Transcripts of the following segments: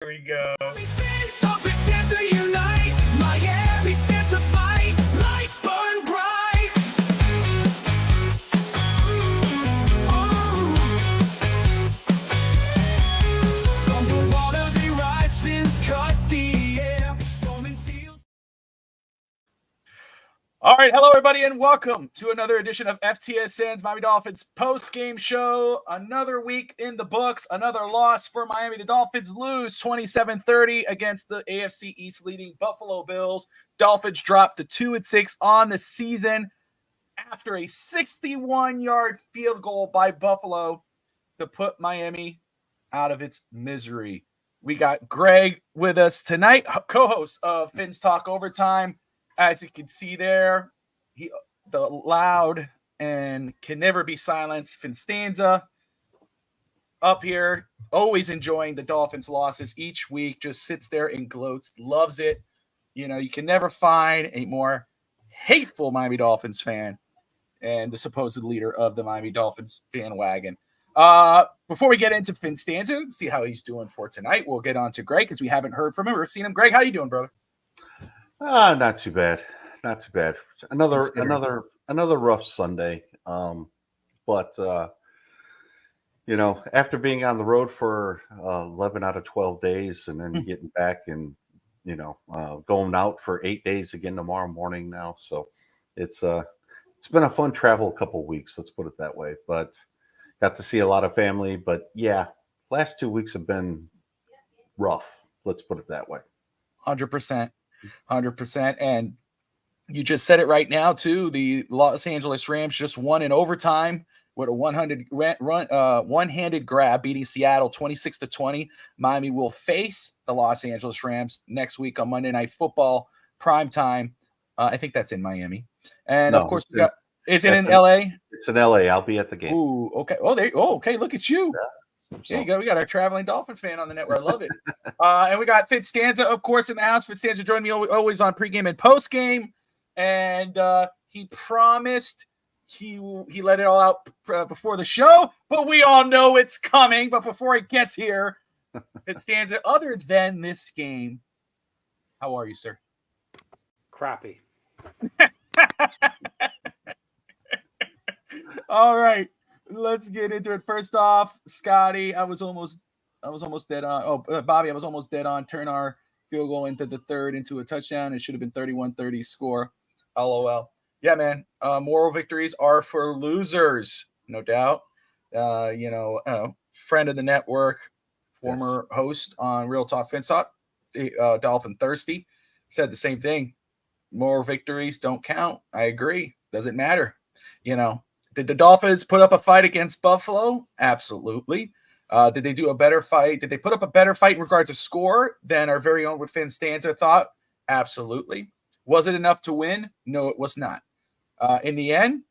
Here we go. Finstanza unite. Miami stands to fight. Lights burn bright. From the water they rise, fins cut the air. Storming fields. All right, hello everybody, and welcome to another edition of FTSN's Miami Dolphins post-game show. Another week in the books, another loss for Miami. The Dolphins lose 27-30 against the AFC East leading Buffalo Bills. Dolphins dropped to 2-6 on the season after a 61-yard field goal by Buffalo to put Miami out of its misery. We got Greg with us tonight, co-host of Fins Talk Overtime. As you can see there, the loud and can never be silenced Finstanza up here, always enjoying the Dolphins' losses each week, just sits there and gloats, loves it. You know, you can never find a more hateful Miami Dolphins fan and the supposed leader of the Miami Dolphins bandwagon. Before we get into Finstanza, see how he's doing for tonight, we'll get on to Greg because we haven't heard from him or seen him. Greg, how you doing, brother? Not too bad. Not too bad. Another rough Sunday. But after being on the road for 11 out of 12 days and then getting back and going out for 8 days again tomorrow morning now. So it's been a fun travel couple weeks, let's put it that way. But got to see a lot of family, but yeah, last 2 weeks have been rough, let's put it that way. 100%. And you just said it right now too. The Los Angeles Rams just won in overtime with a one-handed grab, beating Seattle 26-20. Miami will face the Los Angeles Rams next week on Monday Night Football primetime. I think that's in Miami, and of course we got. Is it in LA? It's in LA. I'll be at the game. Ooh, okay. Okay. Look at you. Yeah. There you go. We got our traveling Dolphin fan on the network. I love it. And we got Finstanza, of course, in the house. Finstanza joined me always on pregame and postgame. And he promised he let it all out before the show, but we all know it's coming. But before it gets here, Finstanza, other than this game, how are you, sir? Crappy. All right. Let's get into it. First off, Scotty, I was almost dead on. Oh, Bobby, I was almost dead on. Turn our field goal into the third into a touchdown. It should have been 31-30 score. LOL. Yeah, man. Moral victories are for losers, no doubt. Friend of the network, former host on Real Talk Finstock, Dolphin Thirsty, said the same thing. Moral victories don't count. I agree. Doesn't matter. Did the Dolphins put up a fight against Buffalo? Absolutely. Did they do a better fight? Did they put up a better fight in regards to score than our very own with Finstanza thought? Absolutely. Was it enough to win? No, it was not. In the end,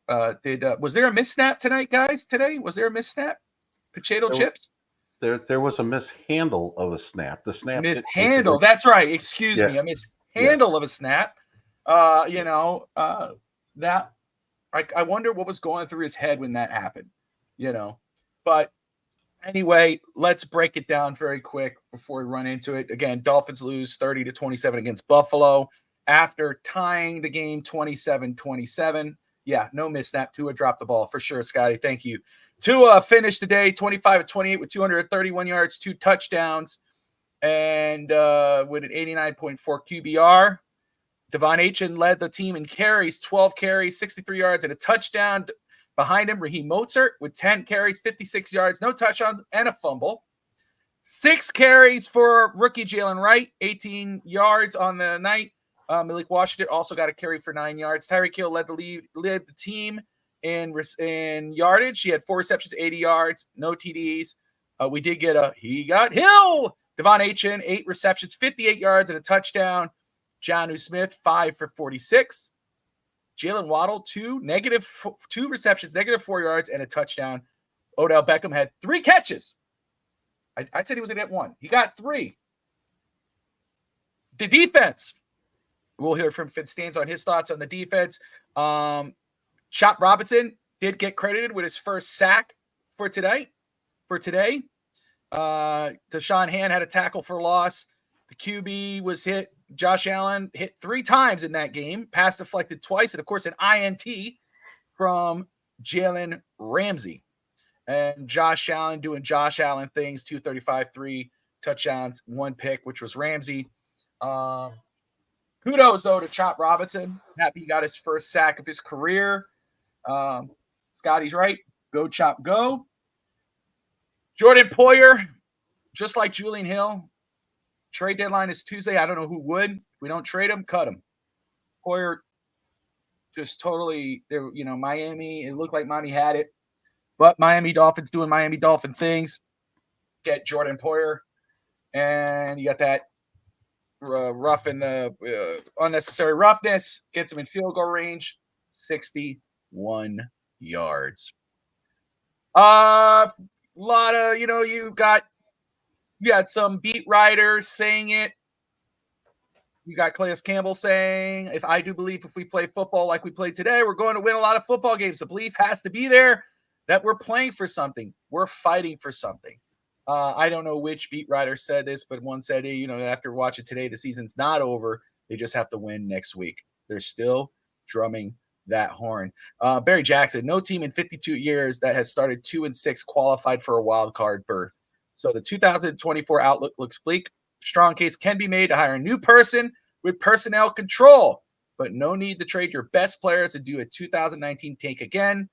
was there a missnap tonight, guys? Today, was there a missnap? Potato chips? There was a mishandle of a snap. The snap mishandle. That's right. Excuse me. A mishandle of a snap. That. I wonder what was going through his head when that happened, But anyway, let's break it down very quick before we run into it. Again, Dolphins lose 30-27 against Buffalo after tying the game 27-27. Yeah, no missnap. Tua dropped the ball for sure, Scotty. Thank you. Tua finished the day 25-28 with 231 yards, 2 touchdowns, and with an 89.4 QBR. Devon Achane led the team in carries, 12 carries, 63 yards, and a touchdown. Behind him, Raheem Mostert with 10 carries, 56 yards, no touchdowns, and a fumble. 6 carries for rookie Jalen Wright, 18 yards on the night. Malik Washington also got a carry for 9 yards. Tyreek Hill led the team in yardage. He had 4 receptions, 80 yards, no TDs. He got Hill. Devon Achane, 8 receptions, 58 yards, and a touchdown. Jonnu Smith, 5 for 46. Jalen Waddle, 2 receptions, -4 yards, and a touchdown. Odell Beckham had 3 catches. I said he was going to get 1. He got 3. The defense. We'll hear from Finstanza on his thoughts on the defense. Chop Robinson did get credited with his first sack for today. Deshaun Hand had a tackle for loss. The QB was hit. Josh Allen hit 3 times in that game. Pass deflected twice. And, of course, an INT from Jalen Ramsey. And Josh Allen doing Josh Allen things, 235, 3 touchdowns, 1 pick, which was Ramsey. Kudos, though, to Chop Robinson. Happy he got his first sack of his career. Scotty's right. Go, Chop, go. Jordan Poyer, just like Julian Hill, trade deadline is Tuesday. I don't know who would. If we don't trade him, cut him. Poyer just totally, Miami, it looked like Miami had it. But Miami Dolphins doing Miami Dolphin things. Get Jordan Poyer. And you got that rough in the unnecessary roughness. Gets him in field goal range. 61 yards. A lot of, you had some beat writers saying it. You got Calais Campbell saying, if we play football like we played today, we're going to win a lot of football games. The belief has to be there that we're playing for something. We're fighting for something. I don't know which beat writer said this, but one said, hey, after watching today, the season's not over. They just have to win next week. They're still drumming that horn. Barry Jackson, no team in 52 years that has started 2-6 qualified for a wild card berth. So the 2024 outlook looks bleak. Strong case can be made to hire a new person with personnel control, but no need to trade your best players to do a 2019 take again.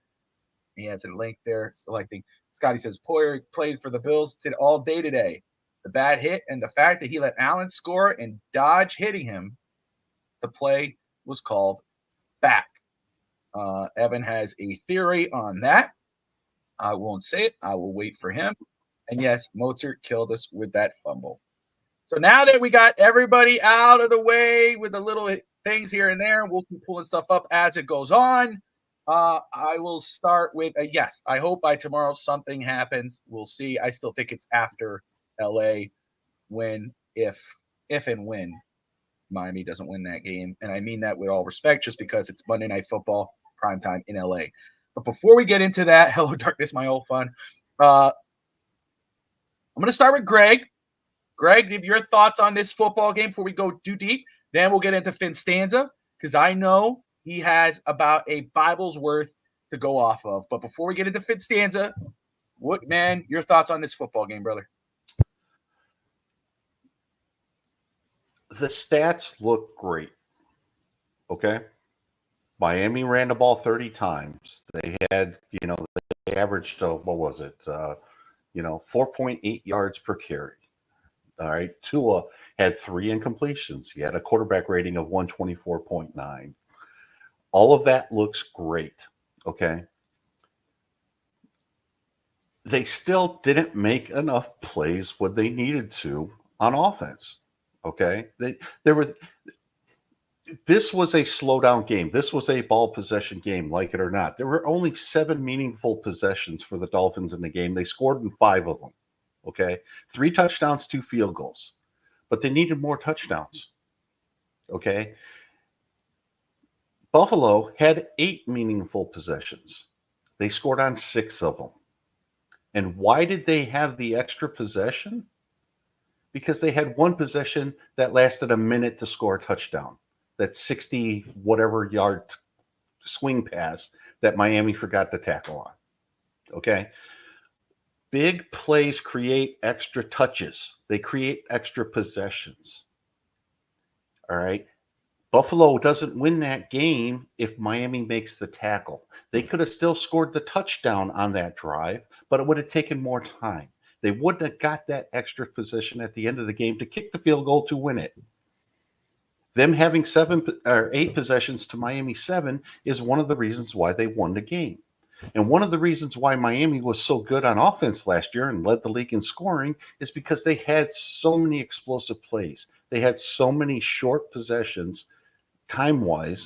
He has a link there selecting. Scotty says Poyer played for the Bills all day today. The bad hit and the fact that he let Allen score and dodge hitting him, the play was called back. Evan has a theory on that. I won't say it. I will wait for him. And yes, Mozart killed us with that fumble. So now that we got everybody out of the way with the little things here and there, we'll keep pulling stuff up as it goes on. I will start with a yes. I hope by tomorrow something happens. We'll see. I still think it's after LA if and when Miami doesn't win that game. And I mean that with all respect, just because it's Monday Night Football primetime in LA. But before we get into that, hello, darkness, my old fun. I'm going to start with Greg. Greg, give your thoughts on this football game before we go too deep. Then we'll get into Finstanza, because I know he has about a Bible's worth to go off of. But before we get into Finstanza, your thoughts on this football game, brother? The stats look great. Okay. Miami ran the ball 30 times. They had, they averaged, 4.8 yards per carry. All right. Tua had 3 incompletions. He had a quarterback rating of 124.9. All of that looks great. Okay. They still didn't make enough plays when they needed to on offense. Okay. This was a slow down game. This was a ball possession game, like it or not. There were only 7 meaningful possessions for the Dolphins in the game. They scored in 5 of them. Okay. 3 touchdowns, 2 field goals. But they needed more touchdowns. Okay. Buffalo had 8 meaningful possessions. They scored on 6 of them. And why did they have the extra possession? Because they had 1 possession that lasted a minute to score a touchdown. That 60 whatever yard swing pass that Miami forgot to tackle on. Okay. Big plays create extra touches. They create extra possessions. All right. Buffalo doesn't win that game if Miami makes the tackle. They could have still scored the touchdown on that drive, but it would have taken more time. They wouldn't have got that extra position at the end of the game to kick the field goal to win it. Them having 8 possessions to Miami 7 is one of the reasons why they won the game. And one of the reasons why Miami was so good on offense last year and led the league in scoring is because they had so many explosive plays. They had so many short possessions, time-wise,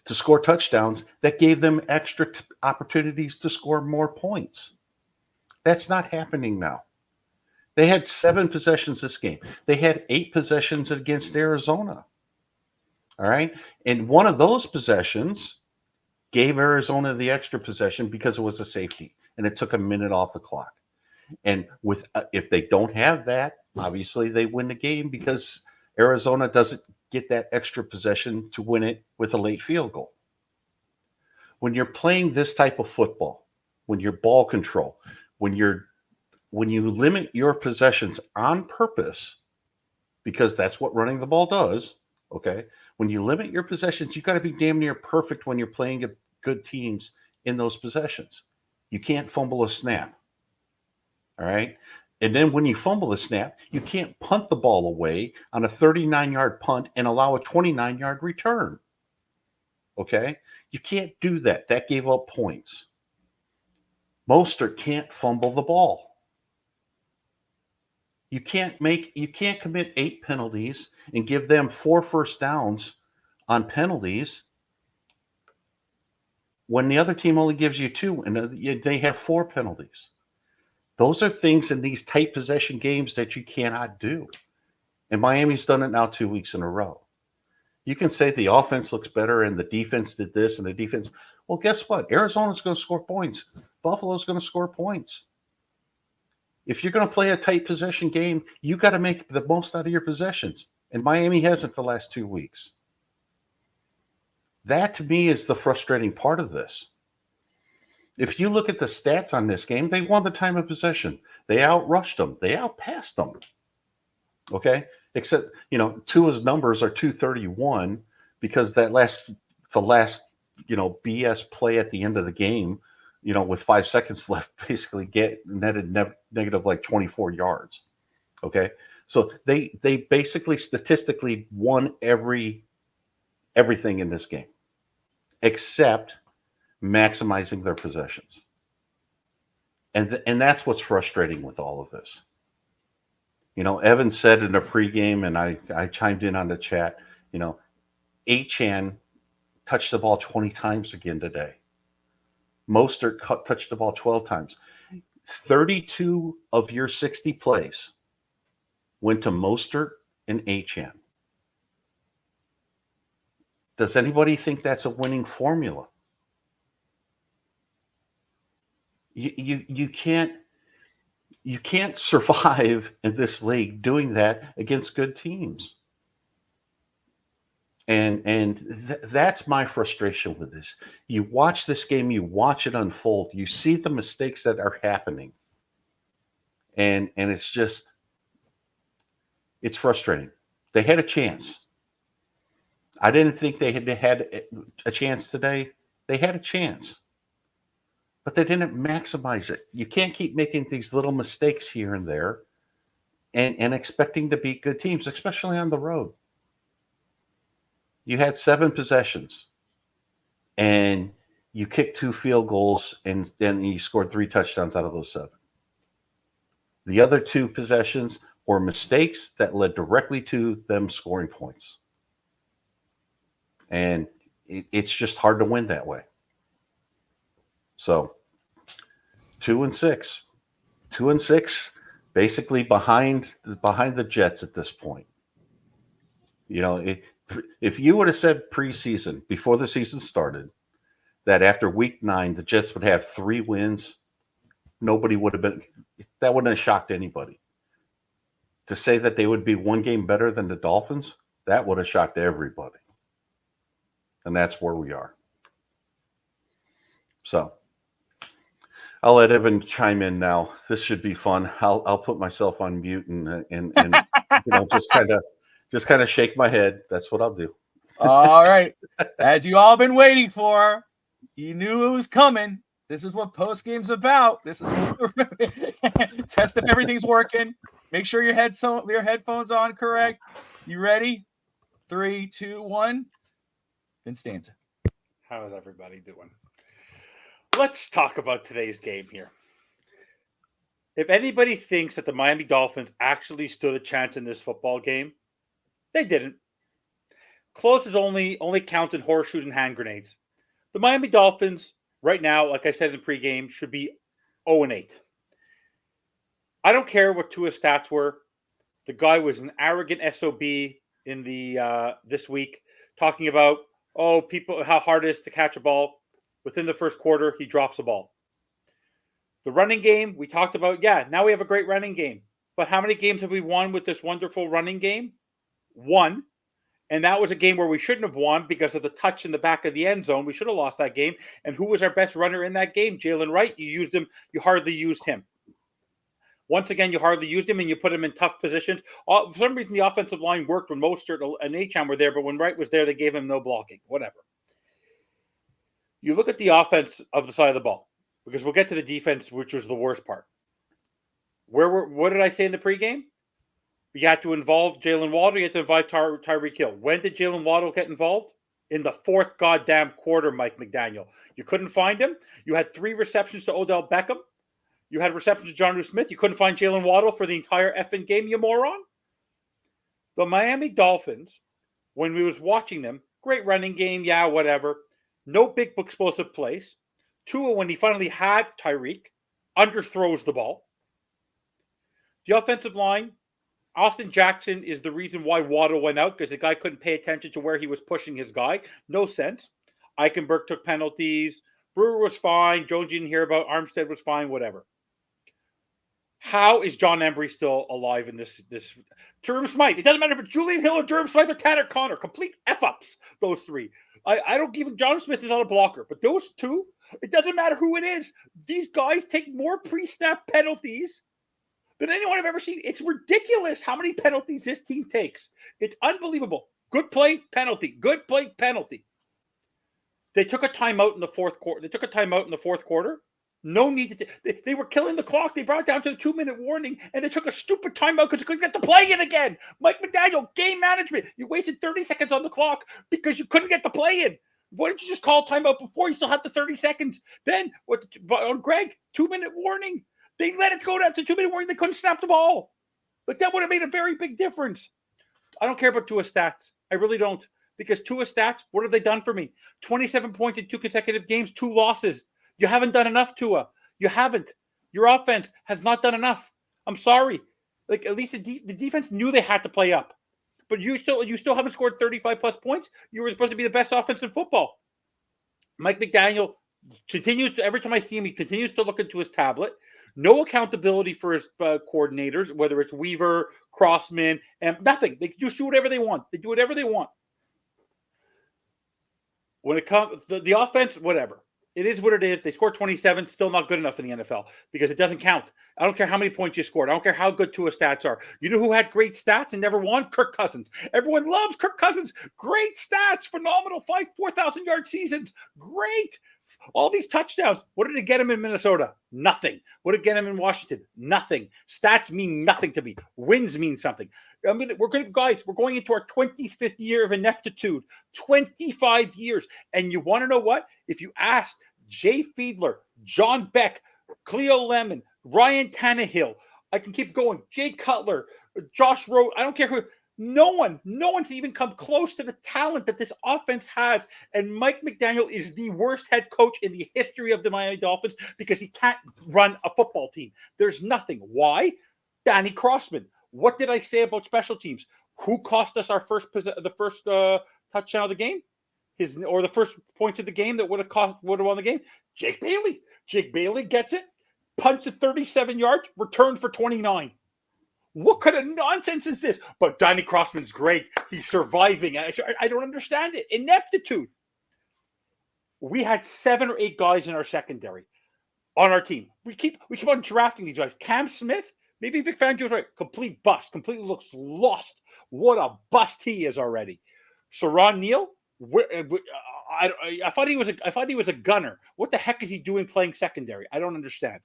to score touchdowns that gave them extra opportunities to score more points. That's not happening now. They had 7 possessions this game. They had 8 possessions against Arizona. All right? And one of those possessions gave Arizona the extra possession because it was a safety, and it took a minute off the clock. And with if they don't have that, obviously they win the game because Arizona doesn't get that extra possession to win it with a late field goal. When you're playing this type of football, when you're ball control, when you limit your possessions on purpose, because that's what running the ball does, okay? When you limit your possessions, you got to be damn near perfect when you're playing good teams in those possessions. You can't fumble a snap. All right. And then when you fumble the snap, you can't punt the ball away on a 39-yard punt and allow a 29-yard return. Okay. You can't do that. That gave up points. Mostert can't fumble the ball. You can't commit 8 penalties and give them 4 first downs on penalties when the other team only gives you 2 and they have 4 penalties. Those are things in these tight possession games that you cannot do. And Miami's done it now 2 weeks in a row. You can say the offense looks better and the defense did this and the defense. Well, guess what? Arizona's going to score points. Buffalo's going to score points. If you're going to play a tight possession game, you got to make the most out of your possessions. And Miami hasn't the last 2 weeks. That to me is the frustrating part of this. If you look at the stats on this game, they won the time of possession. They outrushed them. They outpassed them. Okay? Except, Tua's numbers are 231 because the last, BS play at the end of the game, with 5 seconds left, basically netted negative like 24 yards. Okay? So they basically statistically won everything in this game, except maximizing their possessions. And that's what's frustrating with all of this. Evan said in the pregame, and I chimed in on the chat, Achane touched the ball 20 times again today. Mostert touched the ball 12 times. 32 of your 60 plays went to Mostert and Achane. Does anybody think that's a winning formula? You can't survive in this league doing that against good teams. And that's my frustration with this. You watch this game, you watch it unfold, you see the mistakes that are happening. And it's frustrating. They had a chance. I didn't think they had a chance today. They had a chance. But they didn't maximize it. You can't keep making these little mistakes here and there and expecting to beat good teams, especially on the road. You had 7 possessions and you kicked 2 field goals and then you scored 3 touchdowns out of those 7. The other 2 possessions were mistakes that led directly to them scoring points. And it's just hard to win that way. So 2-6, basically behind the Jets at this point. If you would have said preseason before the season started that after week 9 the Jets would have 3 wins, nobody would have been. That wouldn't have shocked anybody. To say that they would be 1 game better than the Dolphins, that would have shocked everybody. And that's where we are. So I'll let Evan chime in now. This should be fun. I'll put myself on mute and just kind of shake my head. That's what I'll do. All right. As you all been waiting for, you knew it was coming. This is what post game's about. This is what test if everything's working. Make sure your headphones on correct. You ready? 3, 2, 1. Finstanza. How is everybody doing? Let's talk about today's game here. If anybody thinks that the Miami Dolphins actually stood a chance in this football game, they didn't. Close is only counts in horseshoes and hand grenades. The Miami Dolphins, right now, like I said in the pregame, should be 0-8. I don't care what Tua's stats were. The guy was an arrogant SOB in the this week, talking about how hard it is to catch a ball. Within the first quarter, he drops the ball. The running game, we talked about, yeah, now we have a great running game. But how many games have we won with this wonderful running game? One. And that was a game where we shouldn't have won because of the touch in the back of the end zone. We should have lost that game. And who was our best runner in that game? Jalen Wright. You used him. You hardly used him. Once again, you hardly used him, and you put him in tough positions. For some reason, the offensive line worked when Mostert and Achane were there, but when Wright was there, they gave him no blocking. Whatever. You look at the offense of the side of the ball, because we'll get to the defense, which was the worst part. What did I say in the pregame? You had to involve Jalen Waddle. You had to involve Tyreek Hill. When did Jalen Waddle get involved? In the fourth goddamn quarter, Mike McDaniel. You couldn't find him. You had 3 receptions to Odell Beckham. You had receptions to Jonnu Smith. You couldn't find Jalen Waddle for the entire effing game, you moron. The Miami Dolphins, when we was watching them, great running game, yeah, whatever. No big explosive plays. Tua, when he finally had Tyreek, underthrows the ball. The offensive line, Austin Jackson is the reason why Waddle went out, because the guy couldn't pay attention to where he was pushing his guy. No sense. Eichenberg took penalties. Brewer was fine. Jones didn't hear about. Armstead was fine. Whatever. How is John Embry still alive in this? Durham Smythe. It doesn't matter if it's Julian Hill or Durham Smythe or Tanner Connor. Complete F-ups, those 3. I don't give John Smith is not a blocker, but those 2, it doesn't matter who it is. These guys take more pre-snap penalties than anyone I've ever seen. It's ridiculous how many penalties this team takes. It's unbelievable. Good play, penalty. Good play, penalty. They took a timeout in the fourth quarter. No need to. They were killing the clock. They brought it down to a 2-minute warning, and they took a stupid timeout because they couldn't get the play in again. Mike McDaniel, game management. You wasted 30 seconds on the clock because you couldn't get the play in. Why didn't you just call timeout before? You still had the 30 seconds. Then, on Greg, 2-minute warning. They let it go down to 2-minute warning. They couldn't snap the ball. Like, that would have made a very big difference. I don't care about Tua's stats. I really don't. Because Tua's stats, what have they done for me? 27 points in 2 consecutive games, 2 losses. You haven't done enough, Tua. You haven't. Your offense has not done enough. I'm sorry. Like, at least the defense knew they had to play up. But you still haven't scored 35-plus points. You were supposed to be the best offense in football. Mike McDaniel continues to, every time I see him, he continues to look into his tablet. No accountability for his coordinators, whether it's Weaver, Crossman, and nothing. They just do whatever they want. They do whatever they want. When it comes the offense, whatever. It is what it is. They scored 27, still not good enough in the NFL because it doesn't count. I don't care how many points you scored. I don't care how good Tua's stats are. You know who had great stats and never won? Kirk Cousins. Everyone loves Kirk Cousins. Great stats. Phenomenal. 4,000-yard seasons. Great. All these touchdowns. What did it get him in Minnesota? Nothing. What did it get him in Washington? Nothing. Stats mean nothing to me. Wins mean something. I mean, we're going into our 25th year of ineptitude. 25 years. And you want to know what? If you ask Jay Fiedler, John Beck, Cleo Lemon, Ryan Tannehill, I can keep going, Jay Cutler, Josh Rowe, I don't care who, no one's even come close to the talent that this offense has. And Mike McDaniel is the worst head coach in the history of the Miami Dolphins because he can't run a football team. There's nothing. Why? Danny Crossman. What did I say about special teams? Who cost us our first touchdown of the game? The first point of the game that would have won the game? Jake Bailey. Jake Bailey gets it, punts it 37 yards, returned for 29. What kind of nonsense is this? But Danny Crossman's great. He's surviving. I don't understand it. Ineptitude. We had 7 or 8 guys in our secondary on our team. We keep on drafting these guys. Cam Smith, maybe Vic Fangio's right. Complete bust. Completely looks lost. What a bust he is already. Saron Neal, I thought he was a gunner. What the heck is he doing playing secondary? I don't understand.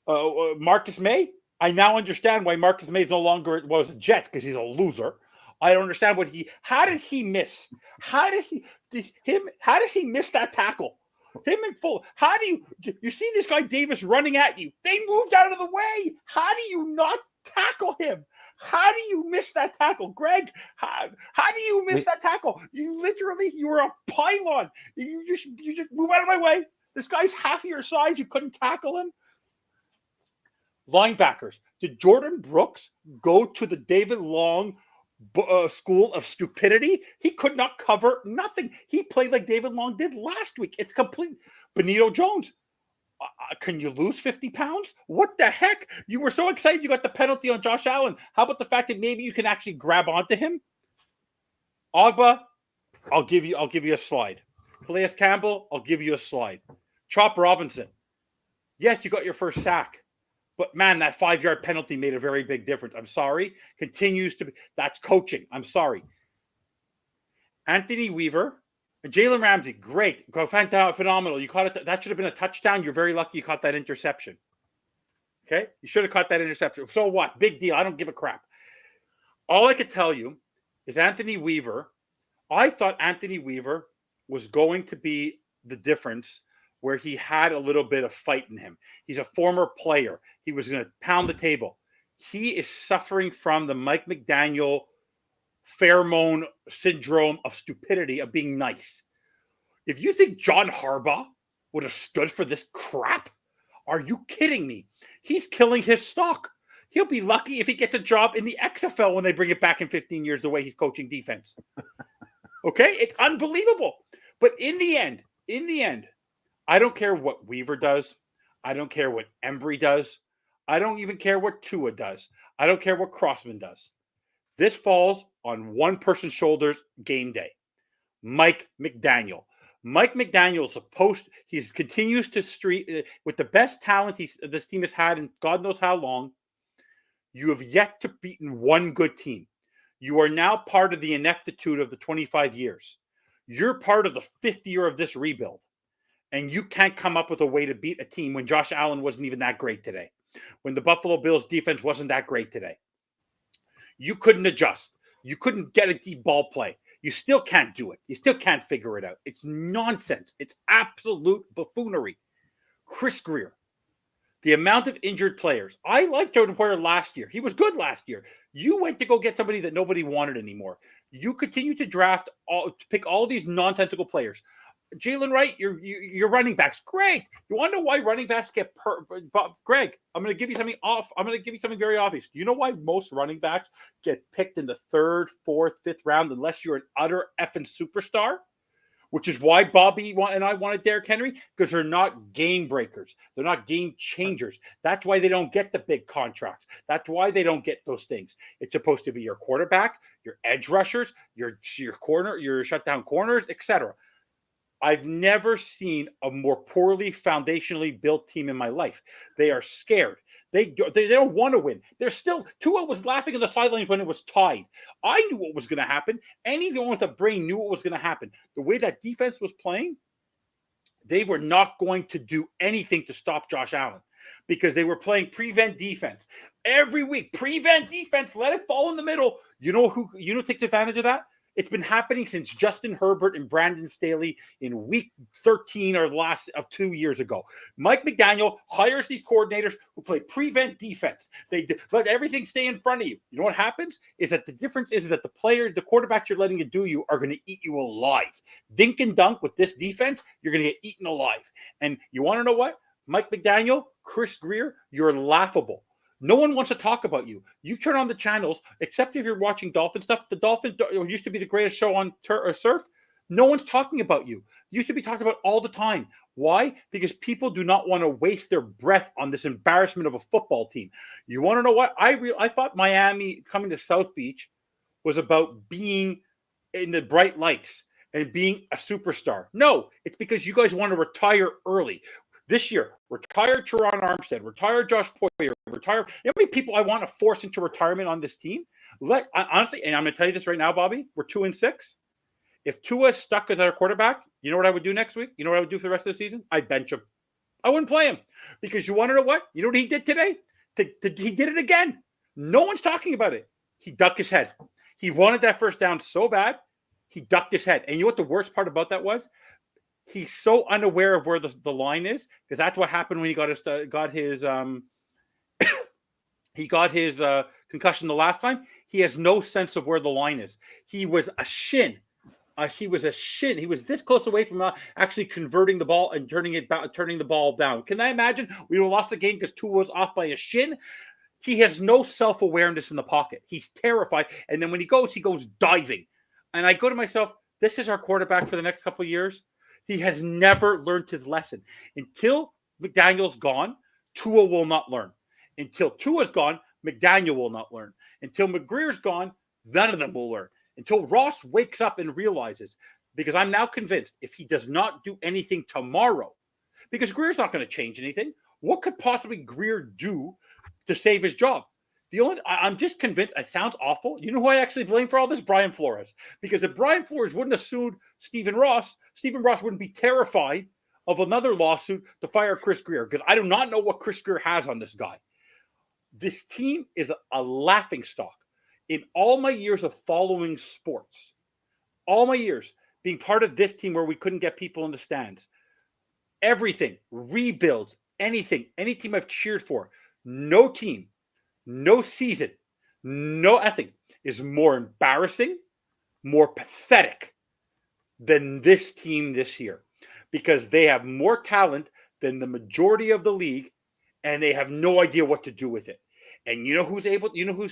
Marcus May, I now understand why Marcus May is no longer was a Jet because he's a loser. I don't understand how did he miss? How does he miss that tackle? Him in full. How do you see this guy Davis running at you? They moved out of the way. How do you not tackle him? How do you miss that tackle, Greg? How do you miss that tackle? You were a pylon. You just move out of my way. This guy's half your size. You couldn't tackle him. Linebackers. Did Jordan Brooks go to the David Long school of stupidity? He could not cover nothing. He played like David Long did last week. It's complete. Benito Jones. Can you lose 50 pounds? What the heck? You were so excited you got the penalty on Josh Allen. How about the fact that maybe you can actually grab onto him? Ogba, I'll give you a slide. Calais Campbell, I'll give you a slide. Chop Robinson. Yes, you got your first sack. But man, that 5-yard penalty made a very big difference. I'm sorry. Continues to be. That's coaching. I'm sorry. Anthony Weaver and Jalen Ramsey, great. Phenomenal. You caught it. That should have been a touchdown. You're very lucky you caught that interception. Okay? You should have caught that interception. So what? Big deal. I don't give a crap. All I could tell you is Anthony Weaver. I thought Anthony Weaver was going to be the difference where he had a little bit of fight in him. He's a former player. He was going to pound the table. He is suffering from the Mike McDaniel pheromone syndrome of stupidity, of being nice. If you think John Harbaugh would have stood for this crap, are you kidding me? He's killing his stock. He'll be lucky if he gets a job in the XFL when they bring it back in 15 years, the way he's coaching defense. Okay? It's unbelievable. But in the end, I don't care what Weaver does. I don't care what Embry does. I don't even care what Tua does. I don't care what Crossman does. This falls on one person's shoulders game day. Mike McDaniel. Mike McDaniel is he continues to streak with the best talent this team has had in God knows how long. You have yet to beaten one good team. You are now part of the ineptitude of the 25 years. You're part of the 5th year of this rebuild. And you can't come up with a way to beat a team when Josh Allen wasn't even that great today. When the Buffalo Bills defense wasn't that great today. You couldn't adjust. You couldn't get a deep ball play. You still can't do it. You still can't figure it out. It's nonsense. It's absolute buffoonery. Chris Greer. The amount of injured players. I liked Jordan Poyer last year. He was good last year. You went to go get somebody that nobody wanted anymore. You continue to pick all these nonsensical players. Jalen Wright, your running backs, great. You want to know why running backs get Greg, I'm going to give you something off. I'm going to give you something very obvious. Do you know why most running backs get picked in the 3rd, 4th, 5th round unless you're an utter effing superstar? Which is why Bobby and I wanted Derrick Henry, because they're not game breakers. They're not game changers. That's why they don't get the big contracts. That's why they don't get those things. It's supposed to be your quarterback, your edge rushers, your corner, your shutdown corners, etc. I've never seen a more poorly foundationally built team in my life. They are scared. They don't want to win. They're still, Tua was laughing on the sidelines when it was tied. I knew what was going to happen. Anyone with a brain knew what was going to happen. The way that defense was playing, they were not going to do anything to stop Josh Allen because they were playing prevent defense. Every week, prevent defense, let it fall in the middle. You know who takes advantage of that? It's been happening since Justin Herbert and Brandon Staley in week 13 or last of 2 years ago. Mike McDaniel hires these coordinators who play prevent defense. They let everything stay in front of you. You know what happens? Is that the difference is that the quarterbacks you're letting it do you are going to eat you alive. Dink and dunk with this defense, you're going to get eaten alive. And you want to know what? Mike McDaniel, Chris Greer, you're laughable. No one wants to talk about you. You turn on the channels, except if you're watching Dolphin stuff. The Dolphins used to be the greatest show on surf. No one's talking about you. Used to be talked about all the time. Why? Because people do not want to waste their breath on this embarrassment of a football team. You want to know what? I thought Miami coming to South Beach was about being in the bright lights and being a superstar. No, it's because you guys want to retire early. This year, retire Teron Armstead, retire Josh Poyer, retire. You know how many people I want to force into retirement on this team? Honestly, and I'm going to tell you this right now, Bobby, we're 2-6. If Tua stuck as our quarterback, you know what I would do next week? You know what I would do for the rest of the season? I'd bench him. I wouldn't play him because you want to know what? You know what he did today? He did it again. No one's talking about it. He ducked his head. He wanted that first down so bad, he ducked his head. And you know what the worst part about that was? He's so unaware of where the line is because that's what happened when he got his concussion the last time. He has no sense of where the line is. He was a shin. He was this close away from actually converting the ball and turning the ball down. Can I imagine we would have lost the game because Tua was off by a shin? He has no self-awareness in the pocket. He's terrified. And then when he goes diving. And I go to myself, this is our quarterback for the next couple of years. He has never learned his lesson. Until McDaniel's gone, Tua will not learn. Until Tua's gone, McDaniel will not learn. Until McGreer's gone, none of them will learn. Until Ross wakes up and realizes, because I'm now convinced if he does not do anything tomorrow, because Greer's not going to change anything. What could possibly Greer do to save his job? I'm just convinced. It sounds awful. You know who I actually blame for all this? Brian Flores. Because if Brian Flores wouldn't have sued Stephen Ross wouldn't be terrified of another lawsuit to fire Chris Greer. Because I do not know what Chris Greer has on this guy. This team is a laughingstock. In all my years of following sports, all my years being part of this team where we couldn't get people in the stands, everything, rebuilds, anything, any team I've cheered for, no team, no season, no ethic is more embarrassing, more pathetic than this team this year, because they have more talent than the majority of the league, and they have no idea what to do with it. And you know who's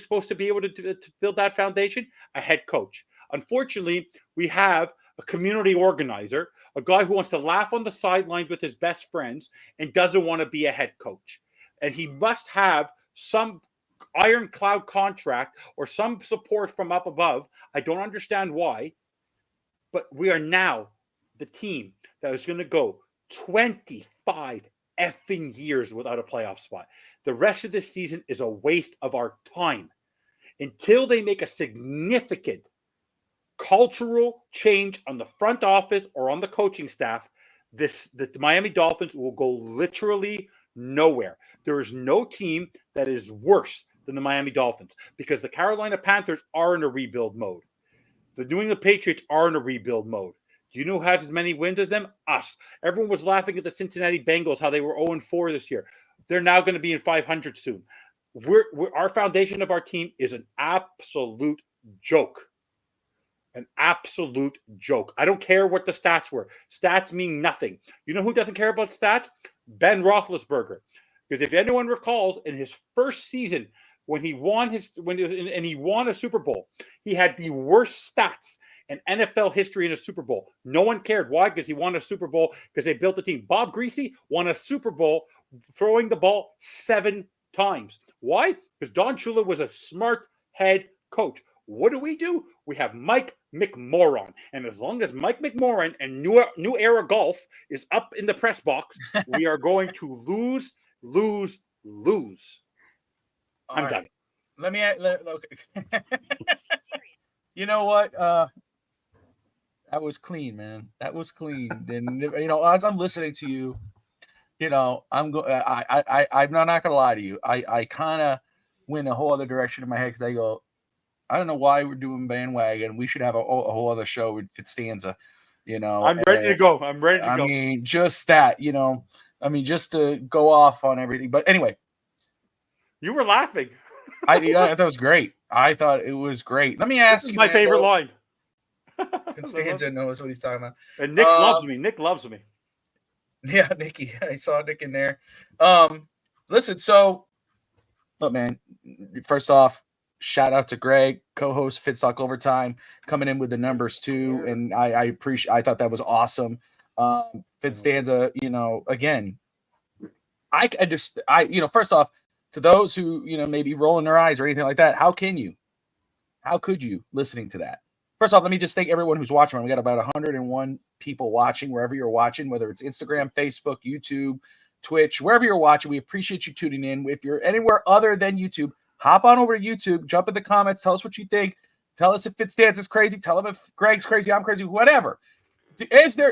supposed to be able to build that foundation? A head coach. Unfortunately, we have a community organizer, a guy who wants to laugh on the sidelines with his best friends and doesn't want to be a head coach. And he must have some ironclad contract or some support from up above. I don't understand why, but we are now the team that is going to go 25 effing years without a playoff spot. The rest of this season is a waste of our time until they make a significant cultural change on the front office or on the coaching staff. The Miami Dolphins will go literally nowhere. There is no team that is worse than the Miami Dolphins, because the Carolina Panthers are in a rebuild mode. The New England Patriots are in a rebuild mode. Do you know who has as many wins as them? Us. Everyone was laughing at the Cincinnati Bengals, how they were 0-4 this year. They're now going to be in 500 soon. Our foundation of our team is an absolute joke. An absolute joke. I don't care what the stats were. Stats mean nothing. You know who doesn't care about stats? Ben Roethlisberger. Because if anyone recalls, in his first season, when he won a Super Bowl, he had the worst stats in NFL history in a Super Bowl. No one cared. Why? Because he won a Super Bowl because they built a team. Bob Greasy won a Super Bowl throwing the ball 7 times. Why? Because Don Shula was a smart head coach. What do? We have Mike McMorron. And as long as Mike McMorron and New Era Golf is up in the press box, we are going to lose. I'm done. Let me okay. You know what? That was clean, man. That was clean. And as I'm listening to you, I'm not gonna lie to you. I kind of went a whole other direction in my head, because I go, I don't know why we're doing bandwagon. We should have a whole other show with Finstanza. I'm ready to go. I mean, just that, just to go off on everything. But anyway, you were laughing. I thought it was great. I thought it was great. Let me ask you. My favorite line. Constanza knows what he's talking about. And Nick loves me. Nick loves me. Yeah, Nicky. I saw Nick in there. Listen, so look, man, first off, shout out to Greg, co-host Fitstock Overtime, coming in with the numbers too. And I thought that was awesome. Finstanza, again, first off, to those who, may be rolling their eyes or anything like that, how could you listening to that? First off, let me just thank everyone who's watching. We got about 101 people watching, wherever you're watching, whether it's Instagram, Facebook, YouTube, Twitch, wherever you're watching. We appreciate you tuning in. If you're anywhere other than YouTube, hop on over to YouTube, jump in the comments, tell us what you think. Tell us if Finstanza is crazy. Tell them if Greg's crazy, I'm crazy, whatever. Is the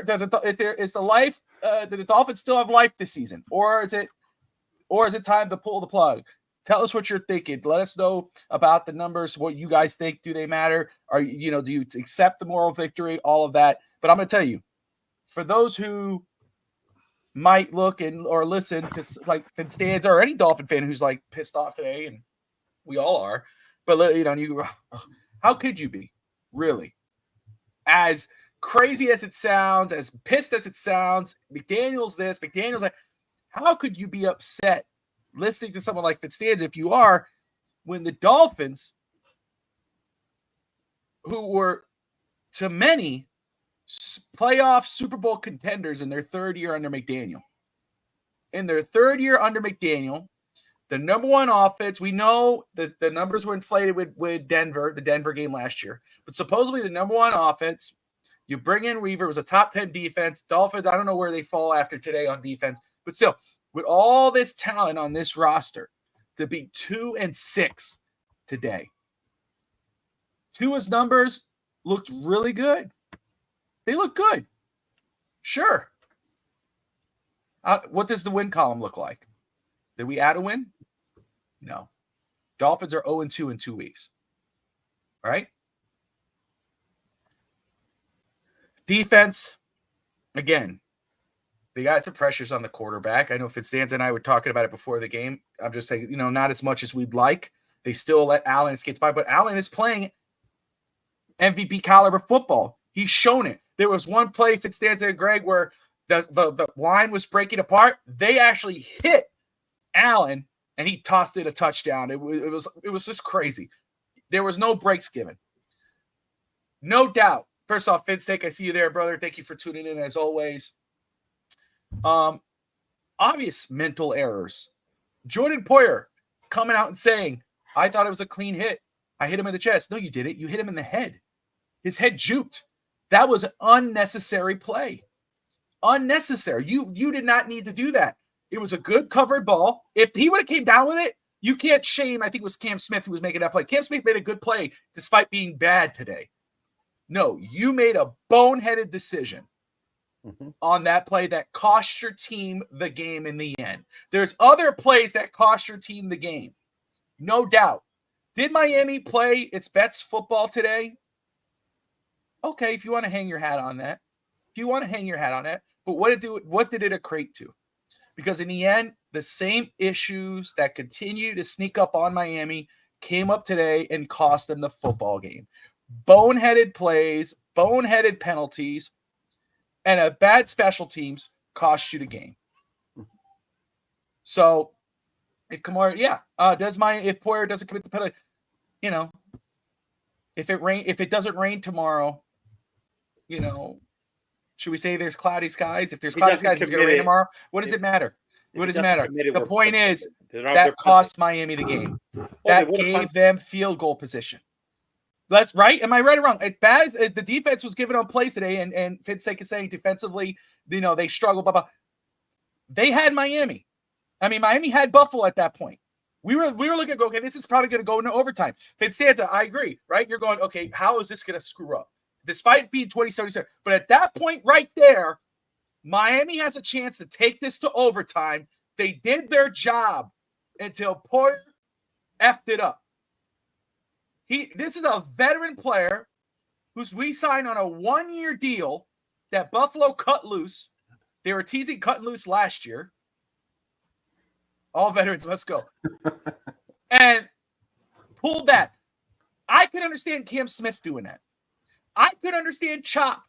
Dolphins still have life this season? Or is it time to pull the plug? Tell us what you're thinking. Let us know about the numbers, what you guys think. Do they matter? Do you accept the moral victory? All of that. But I'm going to tell you, for those who might look or listen, because like Finstanza or any Dolphin fan who's like pissed off today, and we all are, but how could you be really? As crazy as it sounds, as pissed as it sounds, McDaniel's this, McDaniel's that, how could you be upset listening to someone like Finstanza, if you are, when the Dolphins, who were to many playoff Super Bowl contenders in their third year under McDaniel, in their third year under McDaniel, the number one offense. We know that the numbers were inflated with Denver, the Denver game last year, but supposedly the number one offense. You bring in Weaver, it was a top 10 defense. Dolphins, I don't know where they fall after today on defense, but still, with all this talent on this roster, to be 2-6 today. Tua's numbers looked really good. They look good. Sure. What does the win column look like? Did we add a win? No. Dolphins are 0-2 in 2 weeks. All right? Defense, again, they got some pressures on the quarterback. I know Finstanza and I were talking about it before the game. I'm just saying, not as much as we'd like. They still let Allen skate by, but Allen is playing MVP caliber football. He's shown it. There was one play, Finstanza and Greg, where the line was breaking apart. They actually hit Allen, and he tossed it a touchdown. It was just crazy. There was no breaks given. No doubt. First off, Finstake, I see you there, brother. Thank you for tuning in as always. Obvious mental errors. Jordan Poyer coming out and saying, I thought it was a clean hit. I hit him in the chest. No, you didn't. You hit him in the head. His head juked. That was an unnecessary play. Unnecessary. You did not need to do that. It was a good covered ball. If he would have came down with it, you can't shame. I think it was Cam Smith who was making that play. Cam Smith made a good play despite being bad today. No, you made a boneheaded decision on that play that cost your team the game in the end. There's other plays that cost your team the game. No doubt. Did Miami play its best football today? Okay, if you want to hang your hat on that. But what did it equate to? Because in the end, the same issues that continue to sneak up on Miami came up today and cost them the football game. Boneheaded plays, boneheaded penalties, and a bad special teams cost you the game. So if Kamara, if Poyer doesn't commit the penalty, if it doesn't rain tomorrow, should we say there's cloudy skies? If there's cloudy skies, it's going to rain tomorrow. What does it matter? What does it matter? The point is that cost Miami the game. That gave them field goal position. That's right. Am I right or wrong? As bad as the defense was given on plays today, and Finstake is saying defensively, they struggle, blah, blah. They had Miami. I mean, Miami had Buffalo at that point. We were looking at, okay, this is probably going to go into overtime. Finstanza, I agree, right? You're going, okay, how is this going to screw up? Despite being 20-77. But at that point right there, Miami has a chance to take this to overtime. They did their job until Poyer effed it up. This is a veteran player who's we signed on a 1-year deal that Buffalo cut loose. They were teasing cutting loose last year. All veterans, let's go. And pulled that. I could understand Cam Smith doing that. I could understand Chop.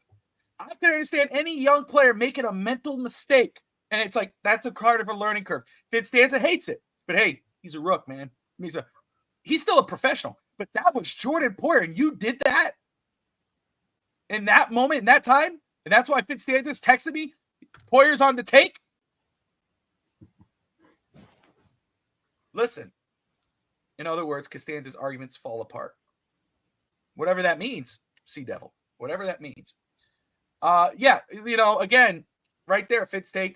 I could understand any young player making a mental mistake. And it's like, that's a part of a learning curve. Finstanza hates it. But hey, he's a rook, man. He's still a professional. But that was Jordan Poyer, and you did that in that moment, in that time. And that's why Finstanza's texted me. Poyer's on the take. Listen. In other words, Costanza's arguments fall apart. Whatever that means, Sea Devil. Whatever that means. Again, right there, Finstake.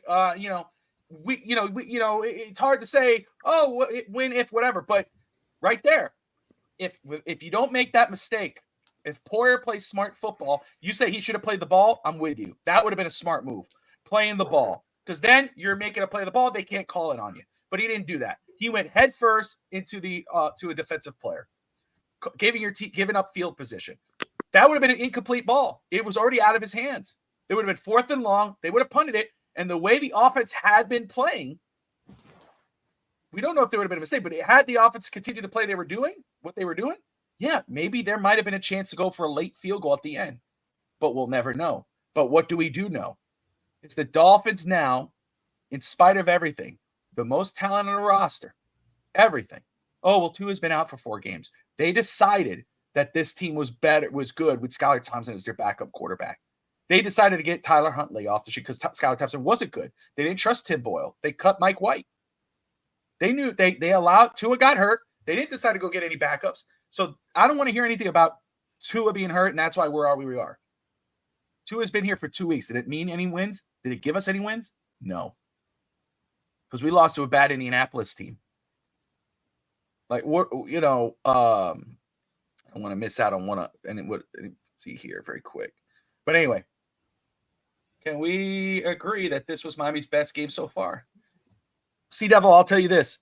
It's hard to say, win if whatever, but right there, if you don't make that mistake, if Poyer plays smart football, you say he should have played the ball, I'm with you. That would have been a smart move, playing the ball, because then you're making a play of the ball, they can't call it on you. But he didn't do that. He went head first into to a defensive player, giving up field position. That would have been an incomplete ball. It was already out of his hands. It would have been 4th and long. They would have punted it. And the way the offense had been playing, we don't know if there would have been a mistake, but had the offense continued to play what they were doing, yeah, maybe there might have been a chance to go for a late field goal at the end. But we'll never know. But what do we do know? It's the Dolphins now, in spite of everything, the most talent on the roster, everything. Oh, well, Tua's been out for 4 games. They decided that this team was good with Skylar Thompson as their backup quarterback. They decided to get Tyler Huntley off the sheet because Skylar Thompson wasn't good. They didn't trust Tim Boyle. They cut Mike White. They knew they allowed Tua got hurt. They didn't decide to go get any backups. So I don't want to hear anything about Tua being hurt, and that's why we are. Tua's been here for 2 weeks. Did it mean any wins? Did it give us any wins? No. Because we lost to a bad Indianapolis team. Like, what, I don't want to miss out on one. And it would see here very quick. But anyway, can we agree that this was Miami's best game so far? Sea Devil, I'll tell you this.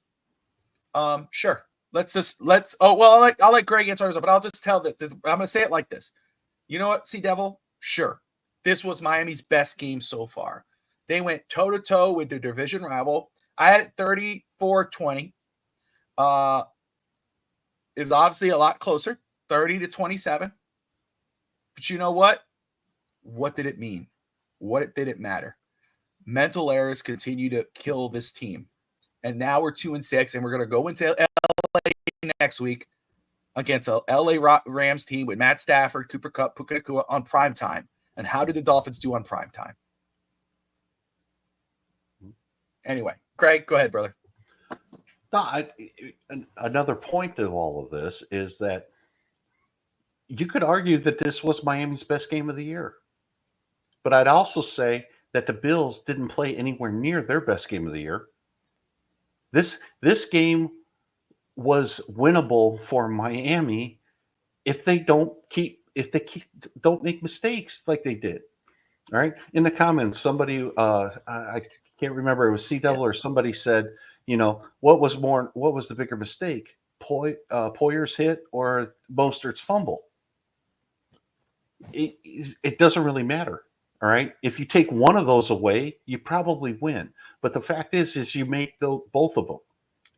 Sure. I'll let Greg answer ours, but I'll just tell that I'm going to say it like this. You know what, Sea Devil? Sure. This was Miami's best game so far. They went toe-to-toe with the division rival. I had it 34-20. It was obviously a lot closer, 30-27. But you know what? What did it mean? What did it matter? Mental errors continue to kill this team. And now we're 2-6, and we're going to go into LA next week against a LA Rams team with Matt Stafford, Cooper Kupp, Puka Nacua on primetime. And how did the Dolphins do on primetime? Anyway, Craig, go ahead, brother. No, another point of all of this is that you could argue that this was Miami's best game of the year. But I'd also say that the Bills didn't play anywhere near their best game of the year. This game was winnable for Miami if they don't make mistakes like they did. All right. In the comments, somebody I can't remember, it was Sea Devil or somebody said, what was the bigger mistake? Poyer's hit or Mostert's fumble? It doesn't really matter. All right. If you take one of those away, you probably win. But the fact is you make both of them.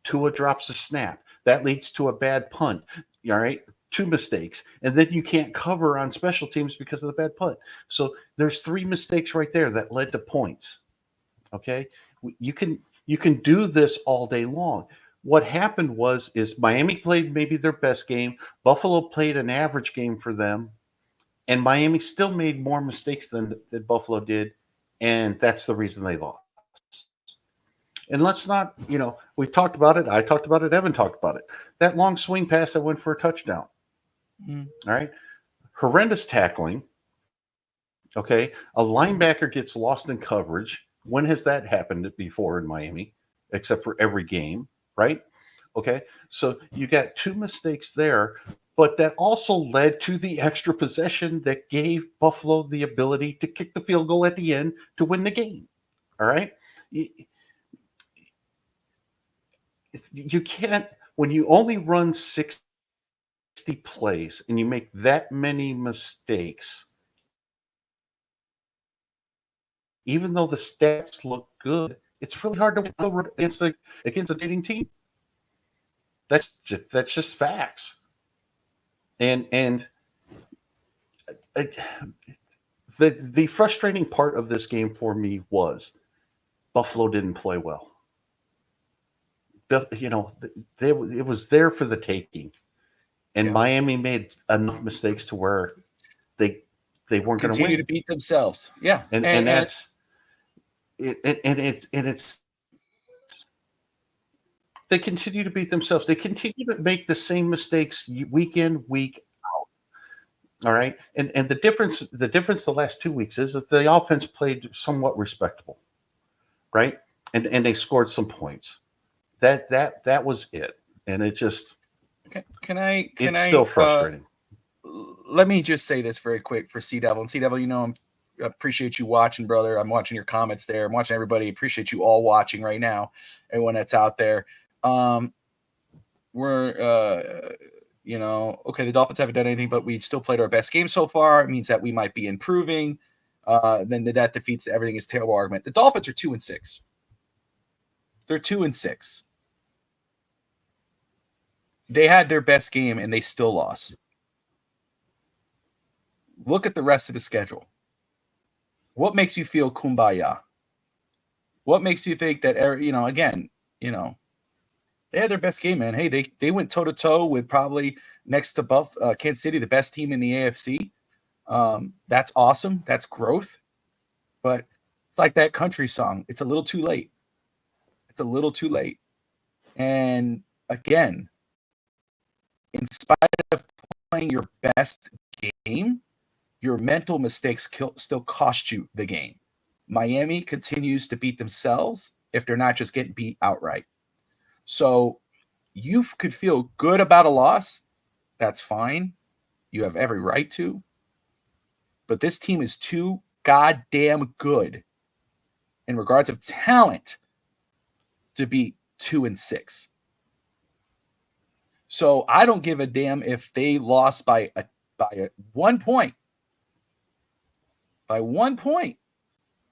Tua drops a snap. That leads to a bad punt. All right. 2 mistakes. And then you can't cover on special teams because of the bad punt. So there's 3 mistakes right there that led to points. Okay. You can do this all day long. What happened is Miami played maybe their best game. Buffalo played an average game for them. And Miami still made more mistakes than Buffalo did, and that's the reason they lost. And let's not, we talked about it. I talked about it. Evan talked about it. That long swing pass that went for a touchdown. All right. Horrendous tackling. Okay. A linebacker gets lost in coverage. When has that happened before in Miami, except for every game, right? Okay. So you got 2 mistakes there. But that also led to the extra possession that gave Buffalo the ability to kick the field goal at the end to win the game. All right? You can't, when you only run 60 plays and you make that many mistakes, even though the stats look good, it's really hard to win against a dating team. That's just facts. And the frustrating part of this game for me was Buffalo didn't play well. It was there for the taking, and Miami made enough mistakes to where they weren't going to win. Continue to beat themselves. Yeah, and that's it. And it's they continue to beat themselves. They continue to make the same mistakes week in, week out. All right. And the difference the last 2 weeks is that the offense played somewhat respectable. Right? And they scored some points. That was it. And it just it's still frustrating. Let me just say this very quick for Sea Devil. And Sea Devil, I appreciate you watching, brother. I'm watching your comments there. I'm watching everybody. Appreciate you all watching right now. Everyone that's out there. We're okay, the Dolphins haven't done anything, but we still played our best game so far. It means that we might be improving. Then that defeats everything is terrible argument. The Dolphins are 2-6. They're 2-6. They had their best game and they still lost. Look at the rest of the schedule. What makes you feel kumbaya? What makes you think that, they had their best game, man. Hey, they went toe-to-toe with probably next to Kansas City, the best team in the AFC. That's awesome. That's growth. But it's like that country song. It's a little too late. It's a little too late. And again, in spite of playing your best game, your mental mistakes still cost you the game. Miami continues to beat themselves if they're not just getting beat outright. So you could feel good about a loss. That's fine. You have every right to. But this team is too goddamn good in regards of talent to be 2-6. So I don't give a damn if they lost by 1 point. By 1 point.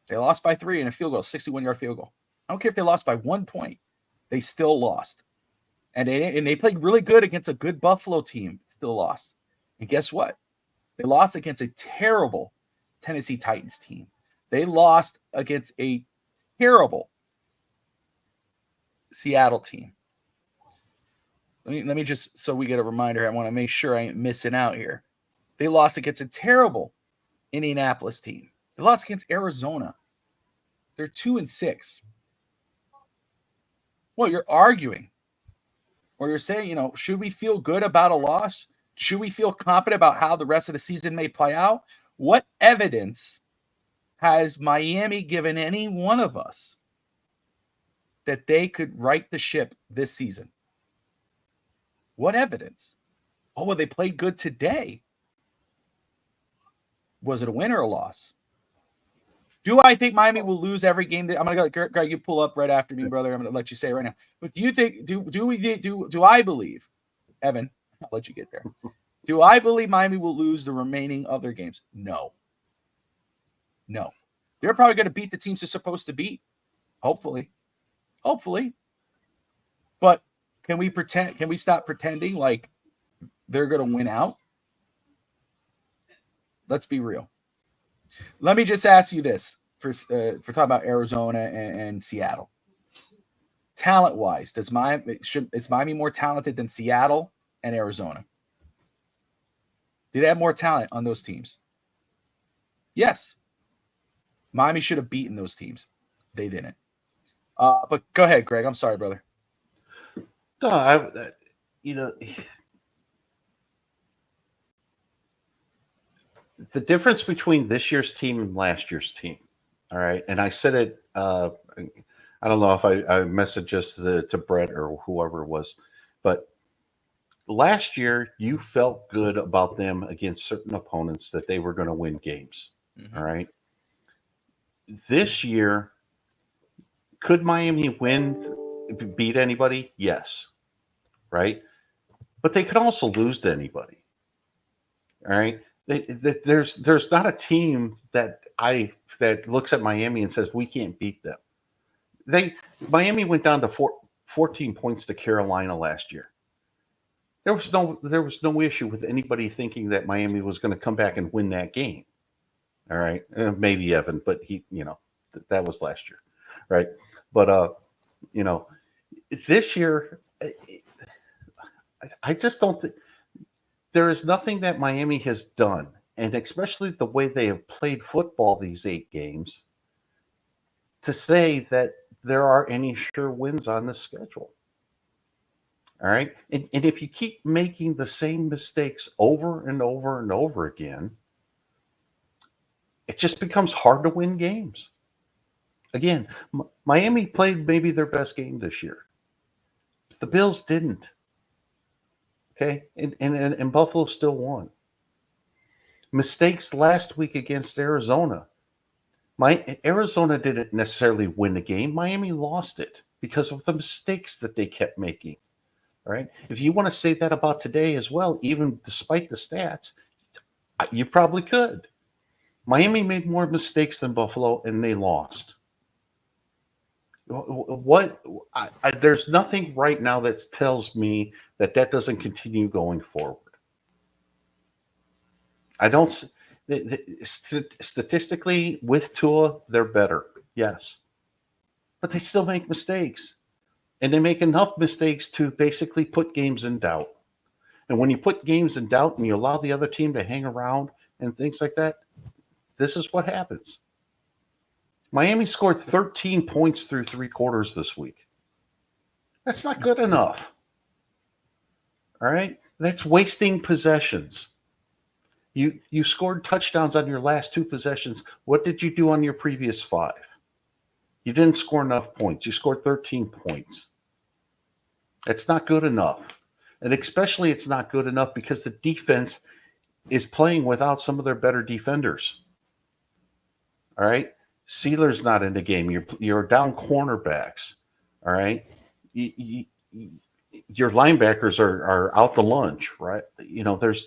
They lost by 3 in a field goal, 61-yard field goal. I don't care if they lost by 1 point. They still lost. And they played really good against a good Buffalo team. Still lost. And guess what? They lost against a terrible Tennessee Titans team. They lost against a terrible Seattle team. Let me just, so we get a reminder, I want to make sure I ain't missing out here. They lost against a terrible Indianapolis team. They lost against Arizona. They're 2-6. Well, you're arguing. Or you're saying, should we feel good about a loss? Should we feel confident about how the rest of the season may play out? What evidence has Miami given any one of us that they could right the ship this season? What evidence? Oh, well, they played good today. Was it a win or a loss? Do I think Miami will lose every game? I'm going to go, Greg, you pull up right after me, brother. I'm going to let you say it right now. But do you think, do I believe, Evan, I'll let you get there. Do I believe Miami will lose the remaining other games? No. They're probably going to beat the teams they're supposed to beat. Hopefully. But can we stop pretending like they're going to win out? Let's be real. Let me just ask you this for talking about Arizona and Seattle. Talent-wise, is Miami more talented than Seattle and Arizona? Did they have more talent on those teams? Yes. Miami should have beaten those teams. They didn't. But go ahead, Greg. I'm sorry, brother. No, the difference between this year's team and last year's team, all right, and I said it, I don't know if I messaged just to Brett or whoever it was, but last year you felt good about them against certain opponents that they were going to win games, all right? This year, could Miami beat anybody? Yes, right? But they could also lose to anybody, all right? There's not a team that looks at Miami and says we can't beat them. Miami went down to 14 points to Carolina last year. There was no issue with anybody thinking that Miami was going to come back and win that game. All right, maybe Evan, but he, that was last year, right? But this year, I just don't think. There is nothing that Miami has done, and especially the way they have played football these 8 games, to say that there are any sure wins on the schedule. All right? And if you keep making the same mistakes over and over and over again, it just becomes hard to win games. Again, Miami played maybe their best game this year. The Bills didn't. Okay, and Buffalo still won. Mistakes last week against Arizona. Arizona didn't necessarily win the game. Miami lost it because of the mistakes that they kept making. All right. If you want to say that about today as well, even despite the stats, you probably could. Miami made more mistakes than Buffalo, and they lost. There's nothing right now that tells me that doesn't continue going forward. I don't. Statistically, with Tua, they're better. Yes, but they still make mistakes, and they make enough mistakes to basically put games in doubt. And when you put games in doubt and you allow the other team to hang around and things like that, this is what happens. Miami scored 13 points through 3 quarters this week. That's not good enough. All right? That's wasting possessions. You scored touchdowns on your last 2 possessions. What did you do on your previous 5? You didn't score enough points. You scored 13 points. It's not good enough. And especially it's not good enough because the defense is playing without some of their better defenders. All right? Sealer's not in the game. You're down cornerbacks. All right? Your linebackers are out to lunch, right? There's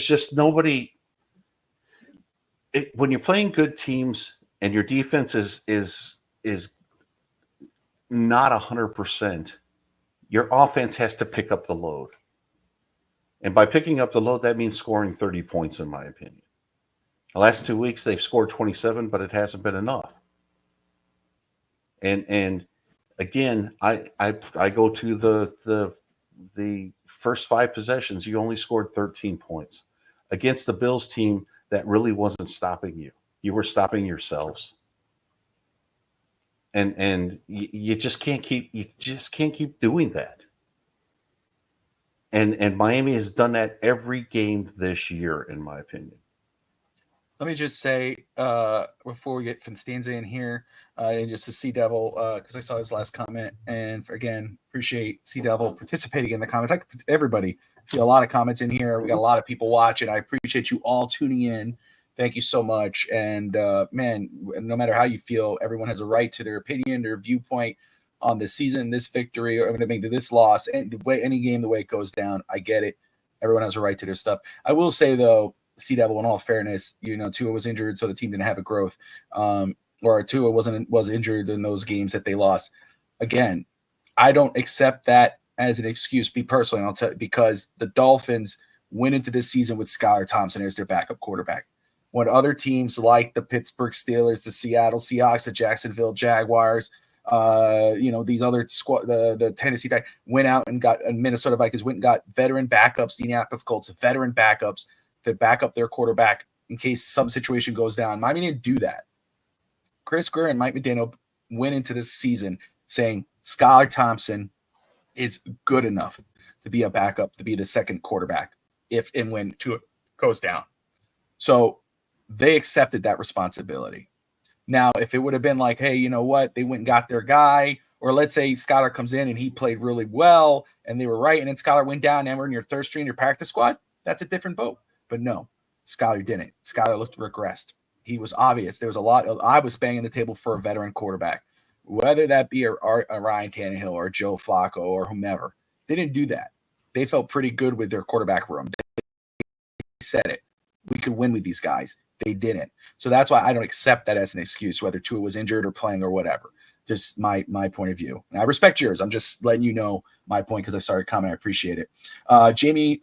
just nobody. When you're playing good teams and your defense is not 100%, your offense has to pick up the load. And by picking up the load, that means scoring 30 points, in my opinion. The last 2 weeks, they've scored 27, but it hasn't been enough. And again, I go to the first 5 possessions. You only scored 13 points against the Bills team that really wasn't stopping you. You were stopping yourselves. And you just can't keep doing that. And Miami has done that every game this year, in my opinion. Let me just say, before we get Finstanza in here, and just to Sea Devil, because I saw his last comment, and again, appreciate Sea Devil participating in the comments. Like everybody, see a lot of comments in here. We got a lot of people watching. I appreciate you all tuning in. Thank you so much. And man, no matter how you feel, everyone has a right to their opinion, their viewpoint on this season, this victory, or maybe this loss, and the way any game, the way it goes down. I get it. Everyone has a right to their stuff. I will say though, Sea Devil, in all fairness, Tua was injured, so the team didn't have a growth. Or Tua was injured in those games that they lost. Again, I don't accept that as an excuse, me personally, and I'll tell you, because the Dolphins went into this season with Skylar Thompson as their backup quarterback. When other teams like the Pittsburgh Steelers, the Seattle Seahawks, the Jacksonville Jaguars, these other the Tennessee Titans went out and got Minnesota Vikings went and got veteran backups, the Indianapolis Colts, veteran backups to back up their quarterback in case some situation goes down. Miami didn't do that. Chris Greer and Mike McDaniel went into this season saying Skylar Thompson is good enough to be a backup, to be the second quarterback if and when Tua goes down. So they accepted that responsibility. Now, if it would have been like, hey, you know what? They went and got their guy, or let's say Skylar comes in and he played really well and they were right, and then Skylar went down and we're in your third string, your practice squad, that's a different boat. But no, Skylar didn't. Skylar looked regressed. He was obvious. There was a lot of, I was banging the table for a veteran quarterback, whether that be a Ryan Tannehill or Joe Flacco or whomever. They didn't do that. They felt pretty good with their quarterback room. They said it. We could win with these guys. They didn't. So that's why I don't accept that as an excuse, whether Tua was injured or playing or whatever. Just my point of view. And I respect yours. I'm just letting you know my point because I started commenting. I appreciate it. Jamie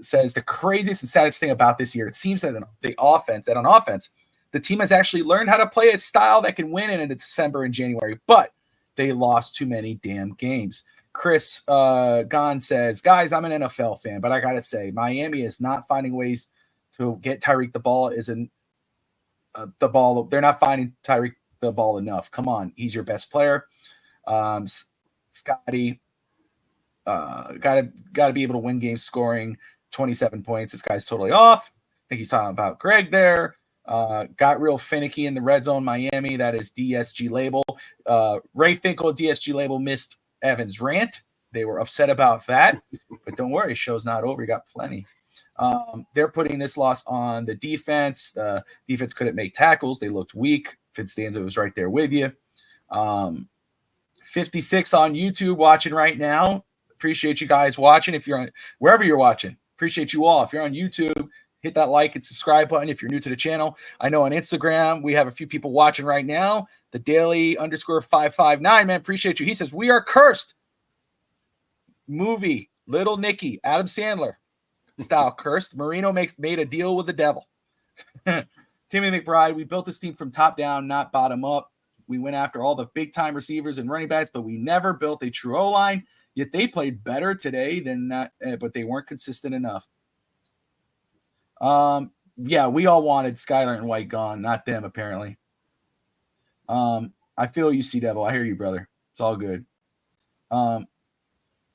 says the craziest and saddest thing about this year, it seems that on offense, the team has actually learned how to play a style that can win in December and January, but they lost too many damn games. Chris Gon says, guys, I'm an NFL fan, but I got to say, Miami is not finding ways to get Tyreek the ball. They're not finding Tyreek the ball enough. Come on. He's your best player. Scotty, got to be able to win games scoring 27 points. This guy's totally off. I think he's talking about Greg there. Got real finicky in the red zone, Miami. That is DSG label. Ray Finkel, DSG label, missed Evans' rant. They were upset about that, but don't worry, show's not over. You got plenty. They're putting this loss on the defense. The defense couldn't make tackles. They looked weak. Finstanza was right there with you. 56 on YouTube watching right now. Appreciate you guys watching. If you're on wherever you're watching, appreciate you all. If you're on YouTube, hit that like and subscribe button if you're new to the channel. I know on Instagram, we have a few people watching right now. The daily_559, man, appreciate you. He says, we are cursed. Movie, Little Nicky, Adam Sandler style cursed. Marino made a deal with the devil. Timmy McBride, we built this team from top down, not bottom up. We went after all the big-time receivers and running backs, but we never built a true O-line. Yet they played better today than that, but they weren't consistent enough. Yeah, we all wanted Skylar and White gone, not them, apparently. I feel you, Sea Devil. I hear you, brother. It's all good.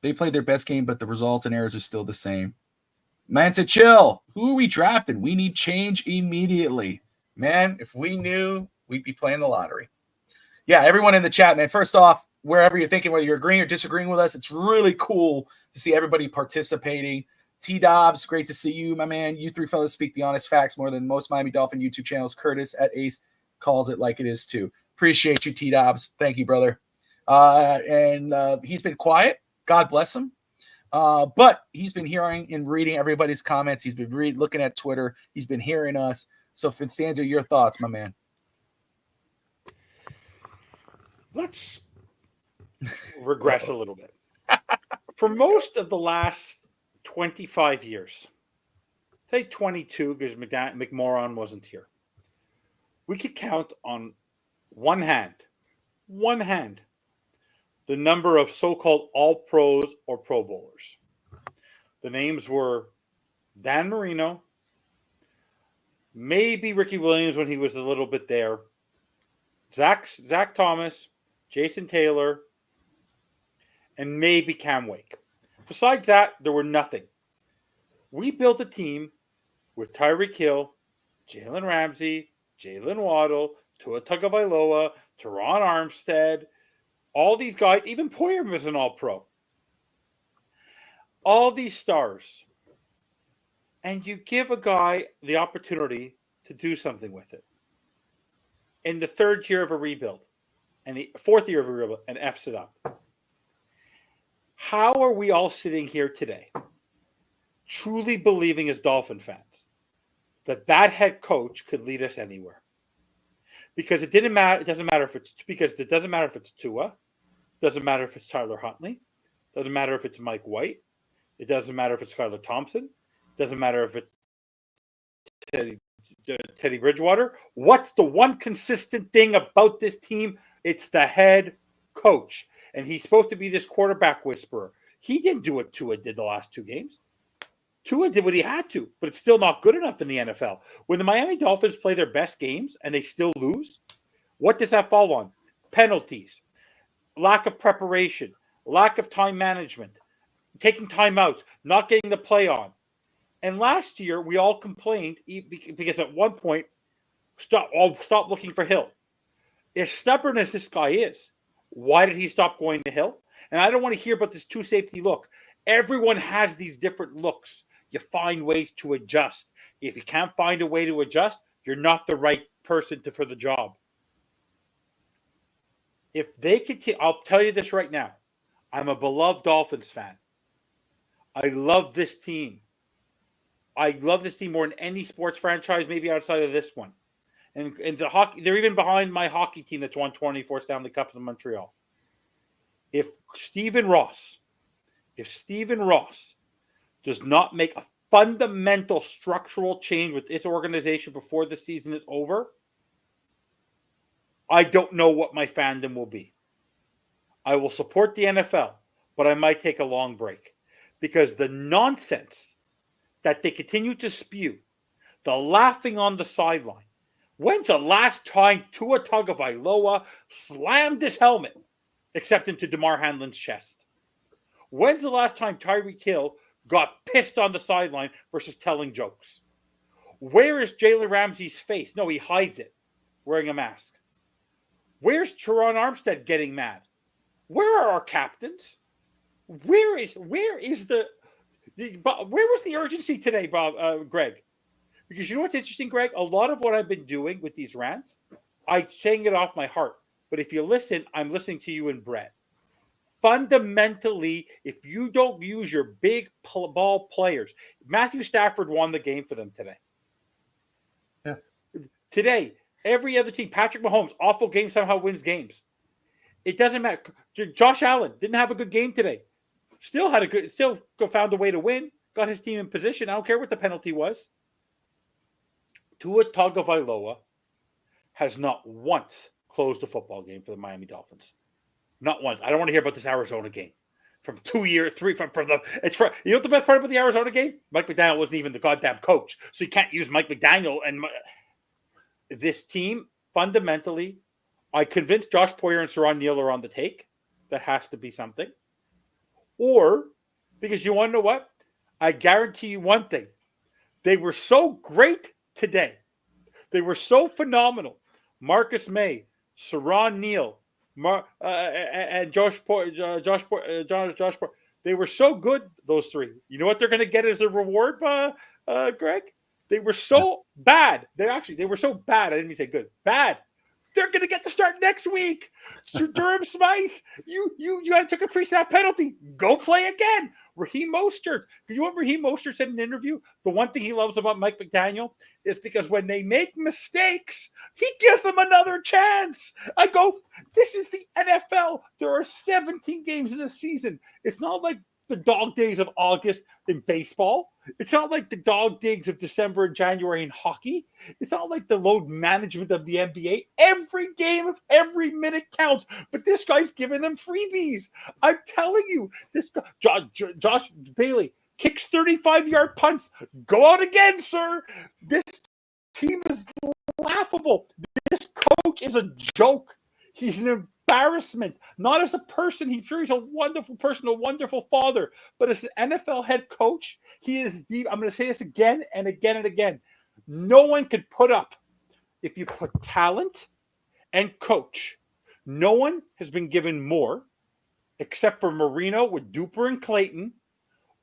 They played their best game, but the results and errors are still the same. Man said, chill. Who are we drafting? We need change immediately. Man, if we knew, we'd be playing the lottery. Yeah, everyone in the chat, man. First off, wherever you're thinking, whether you're agreeing or disagreeing with us, it's really cool to see everybody participating. T Dobbs, great to see you, my man. You three fellas speak the honest facts more than most Miami Dolphin YouTube channels. Curtis at Ace calls it like it is too. Appreciate you, T Dobbs. Thank you, brother. And he's been quiet. God bless him. But he's been hearing and reading everybody's comments. He's been looking at Twitter. He's been hearing us. So, Finstanza, your thoughts, my man. Let's regress a little bit. For most of the last 25 years, say 22 because McMoron wasn't here, we could count on one hand, the number of so-called all-pros or Pro Bowlers. The names were Dan Marino, maybe Ricky Williams when he was a little bit there, Zach Thomas, Jason Taylor, and maybe Cam Wake. Besides that, there were nothing. We built a team with Tyreek Hill, Jalen Ramsey, Jalen Waddle, Tua Tagovailoa, Teron Armstead, all these guys, even Poyer was an all-pro. All these stars. And you give a guy the opportunity to do something with it. In the third year of a rebuild, and the fourth year of a rebuild, and F's it up. How are we all sitting here today truly believing as Dolphin fans that head coach could lead us anywhere? Because it didn't matter. It doesn't matter if it's Tua. It doesn't matter if it's Tyler Huntley. It doesn't matter if it's Mike White. It doesn't matter if it's Skylar Thompson. It doesn't matter if it's Teddy Bridgewater. What's the one consistent thing about this team? It's the head coach. And he's supposed to be this quarterback whisperer. He didn't do what Tua did the last two games. Tua did what he had to, but it's still not good enough in the NFL. When the Miami Dolphins play their best games and they still lose, what does that fall on? Penalties, lack of preparation, lack of time management, taking timeouts, not getting the play on. And last year, we all complained because at one point, stop looking for Hill. As stubborn as this guy is, why did he stop going to Hill? And I don't want to hear about this two safety look. Everyone has these different looks. You find ways to adjust. If you can't find a way to adjust, you're not the right person for the job. If they continue, I'll tell you this right now. I'm a beloved Dolphins fan. I love this team. I love this team more than any sports franchise, maybe outside of this one. And the hockey, they're even behind my hockey team that's won 24 Stanley Cups in Montreal. If Stephen Ross does not make a fundamental structural change with this organization before the season is over, I don't know what my fandom will be. I will support the NFL, but I might take a long break because the nonsense that they continue to spew, the laughing on the sideline. When's the last time Tua Tagovailoa slammed his helmet, except into DeMar Hamlin's chest? When's the last time Tyreek Hill got pissed on the sideline versus telling jokes? Where is Jalen Ramsey's face? No, he hides it, wearing a mask. Where's Teron Armstead getting mad? Where are our captains? Where was the urgency today, Greg? Because you know what's interesting, Greg? A lot of what I've been doing with these rants, I'm saying it off my heart. But if you listen, I'm listening to you and Brett. Fundamentally, if you don't use your big ball players, Matthew Stafford won the game for them today. Yeah. Today, every other team, Patrick Mahomes, awful game, somehow wins games. It doesn't matter. Josh Allen didn't have a good game today. Still found a way to win. Got his team in position. I don't care what the penalty was. Tua Tagovailoa has not once closed a football game for the Miami Dolphins. Not once. I don't want to hear about this Arizona game. from 2 years, three from the. It's for you know what the best part about the Arizona game? Mike McDaniel wasn't even the goddamn coach, so you can't use Mike McDaniel and this team fundamentally. I convinced Josh Poyer and Saron Neal are on the take. That has to be something. Or because you want to know what? I guarantee you one thing. They were so great today. They were so phenomenal. Marcus May, Saron Neal, and Josh Poyer. They were so good, those three. You know what they're going to get as a reward, Greg? They were so bad. They were so bad. I didn't even say good. Bad. They're going to get to start next week. Durham Smythe, you took a pre-snap penalty. Go play again. Raheem Mostert. You know what Raheem Mostert said in an interview? The one thing he loves about Mike McDaniel is because when they make mistakes, he gives them another chance. I go, this is the NFL. There are 17 games in a season. It's not like the dog days of August in baseball. It's not like the dog days of December and January in hockey. It's not like the load management of the NBA. Every game of every minute counts, but this guy's giving them freebies. I'm telling you, this guy, Josh Bailey kicks 35-yard punts. Go out again, sir. This team is laughable. This coach is a joke. He's an embarrassment, not as a person. He's sure he's a wonderful person, a wonderful father, but as an NFL head coach, he is the, I'm going to say this again and again and again. No one can put up, if you put talent and coach, no one has been given more except for Marino with Duper and Clayton,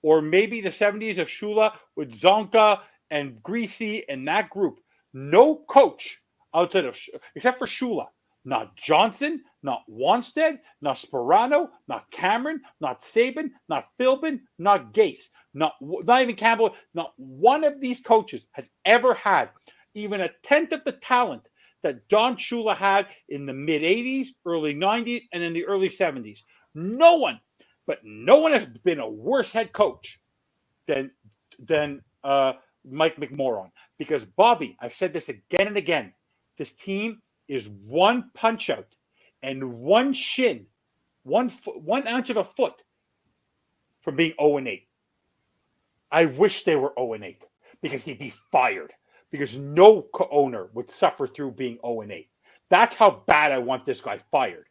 or maybe the 70s of Shula with Zonka and Greasy and that group. No coach outside of, except for Shula. Not Johnson, not Wanstead, not Sperano, not Cameron, not Saban, not Philbin, not Gase, not even Campbell. Not one of these coaches has ever had even a tenth of the talent that Don Shula had in the mid-'80s, early '90s, and in the early '70s. No one has been a worse head coach than Mike McMorron. Because Bobby, I've said this again and again, this team is one punch out and one shin, 1 ounce of a foot from being 0-8. I wish they were 0-8 because he'd be fired, because no owner would suffer through being 0-8. That's how bad I want this guy fired.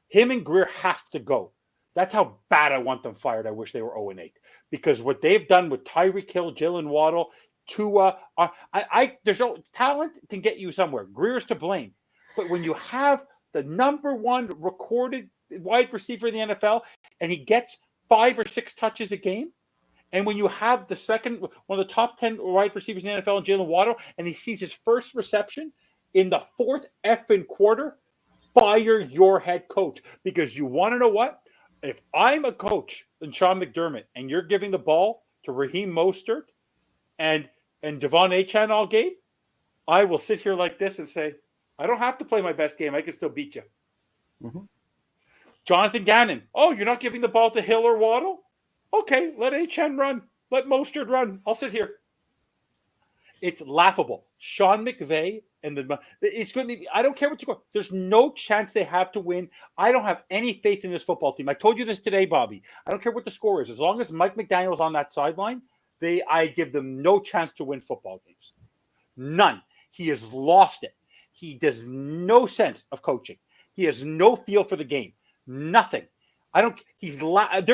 Him and Greer have to go. That's how bad I want them fired. I wish they were 0-8 because what they've done with Tyreek Hill, Jalen Waddle, Tua, there's no talent can get you somewhere. Greer's to blame. But when you have the number one recorded wide receiver in the NFL and he gets 5 or 6 touches a game, and when you have the second, one of the top 10 wide receivers in the NFL, Jalen Waddle, and he sees his first reception in the 4th effing quarter, fire your head coach. Because you want to know what? If I'm a coach and Sean McDermott and you're giving the ball to Raheem Mostert and Devon Achane all game, I will sit here like this and say, I don't have to play my best game. I can still beat you. Mm-hmm. Jonathan Gannon. Oh, you're not giving the ball to Hill or Waddle? Okay, let Achane run. Let Mostert run. I'll sit here. It's laughable. Sean McVay and it's going to be, I don't care what you go. There's no chance they have to win. I don't have any faith in this football team. I told you this today, Bobby. I don't care what the score is. As long as Mike McDaniel's on that sideline, I give them no chance to win football games. None. He has lost it. He does no sense of coaching. He has no feel for the game. Nothing. They're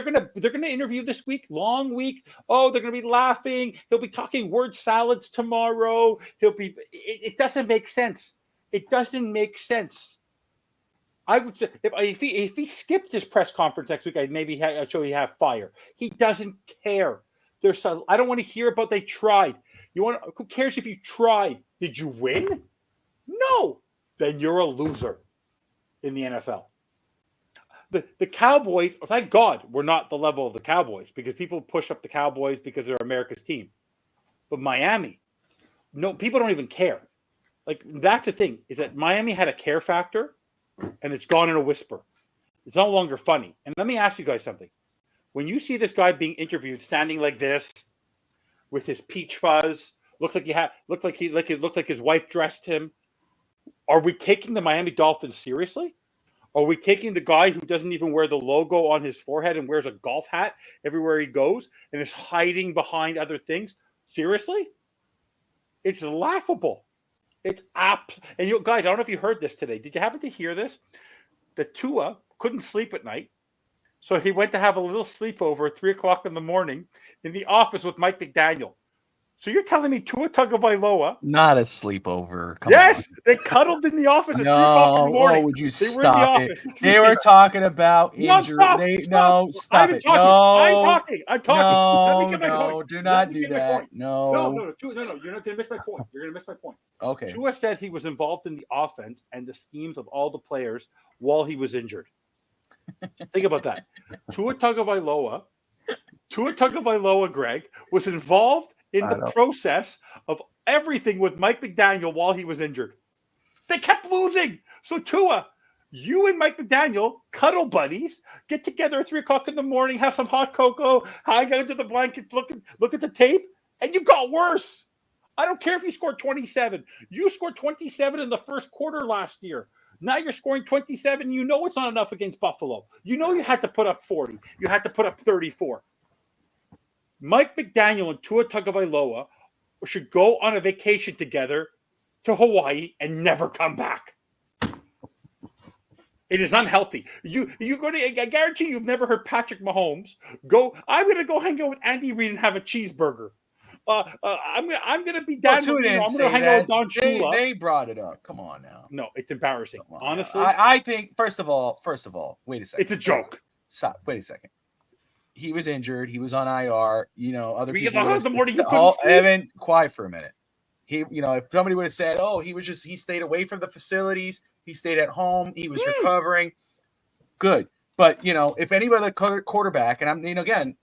gonna interview this week, long week. Oh, they're gonna be laughing. He'll be talking word salads tomorrow. It doesn't make sense. It doesn't make sense. I would say if he skipped his press conference next week, I'd show you have fire. He doesn't care. I don't want to hear about they tried. Who cares if you tried? Did you win? No. Then you're a loser in the NFL. The Cowboys, thank God, we're not the level of the Cowboys because people push up the Cowboys because they're America's team. But Miami, no, people don't even care. Like, that's the thing, is that Miami had a care factor and it's gone in a whisper. It's no longer funny. And let me ask you guys something. When you see this guy being interviewed standing like this with his peach fuzz, looked like his wife dressed him. Are we taking the Miami Dolphins seriously? Are we taking the guy who doesn't even wear the logo on his forehead and wears a golf hat everywhere he goes and is hiding behind other things? Seriously? It's laughable. It's and you guys, I don't know if you heard this today. Did you happen to hear this? The Tua couldn't sleep at night, so he went to have a little sleepover at 3:00 in the morning in the office with Mike McDaniel. So you're telling me Tua Tagovailoa? Not a sleepover. Come Yes, on. they cuddled in the office at 3:00 in the No, morning. oh, would you They were in the stop it? office. They were talking about No, injury. stop, No, stop I'm it. talking. I'm No, talking. I'm talking. Let me no, get my point. no. Do Let not me do get my that. point. No. No. You're not going to miss my point. You're going to miss my point. Okay. Tua said he was involved in the offense and the schemes of all the players while he was injured. Think about that. Tua Tagovailoa, Greg, was involved in the process of everything with Mike McDaniel while he was injured. They kept losing. So Tua, you and Mike McDaniel, cuddle buddies, get together at 3:00 in the morning, have some hot cocoa, hang out to the blanket, look at the tape, and you got worse. I don't care if you scored 27. You scored 27 in the first quarter last year. Now you're scoring 27. You know it's not enough against Buffalo. You know you had to put up 40. You had to put up 34. Mike McDaniel and Tua Tagovailoa should go on a vacation together to Hawaii and never come back. It is unhealthy. I guarantee you've never heard Patrick Mahomes go. I'm going to go hang out with Andy Reid and have a cheeseburger. I'm going to be down. I'm going to hang out with Don Shula. They brought it up. Come on now. No, it's embarrassing. Honestly, I think first of all, wait a second. It's a joke. Stop. Wait a second. He was injured. He was on IR. Other people. The morning Evan, quiet for a minute. If somebody would have said, "Oh, he stayed away from the facilities. He stayed at home. He was recovering." Good. But if any other quarterback, and I'm gonna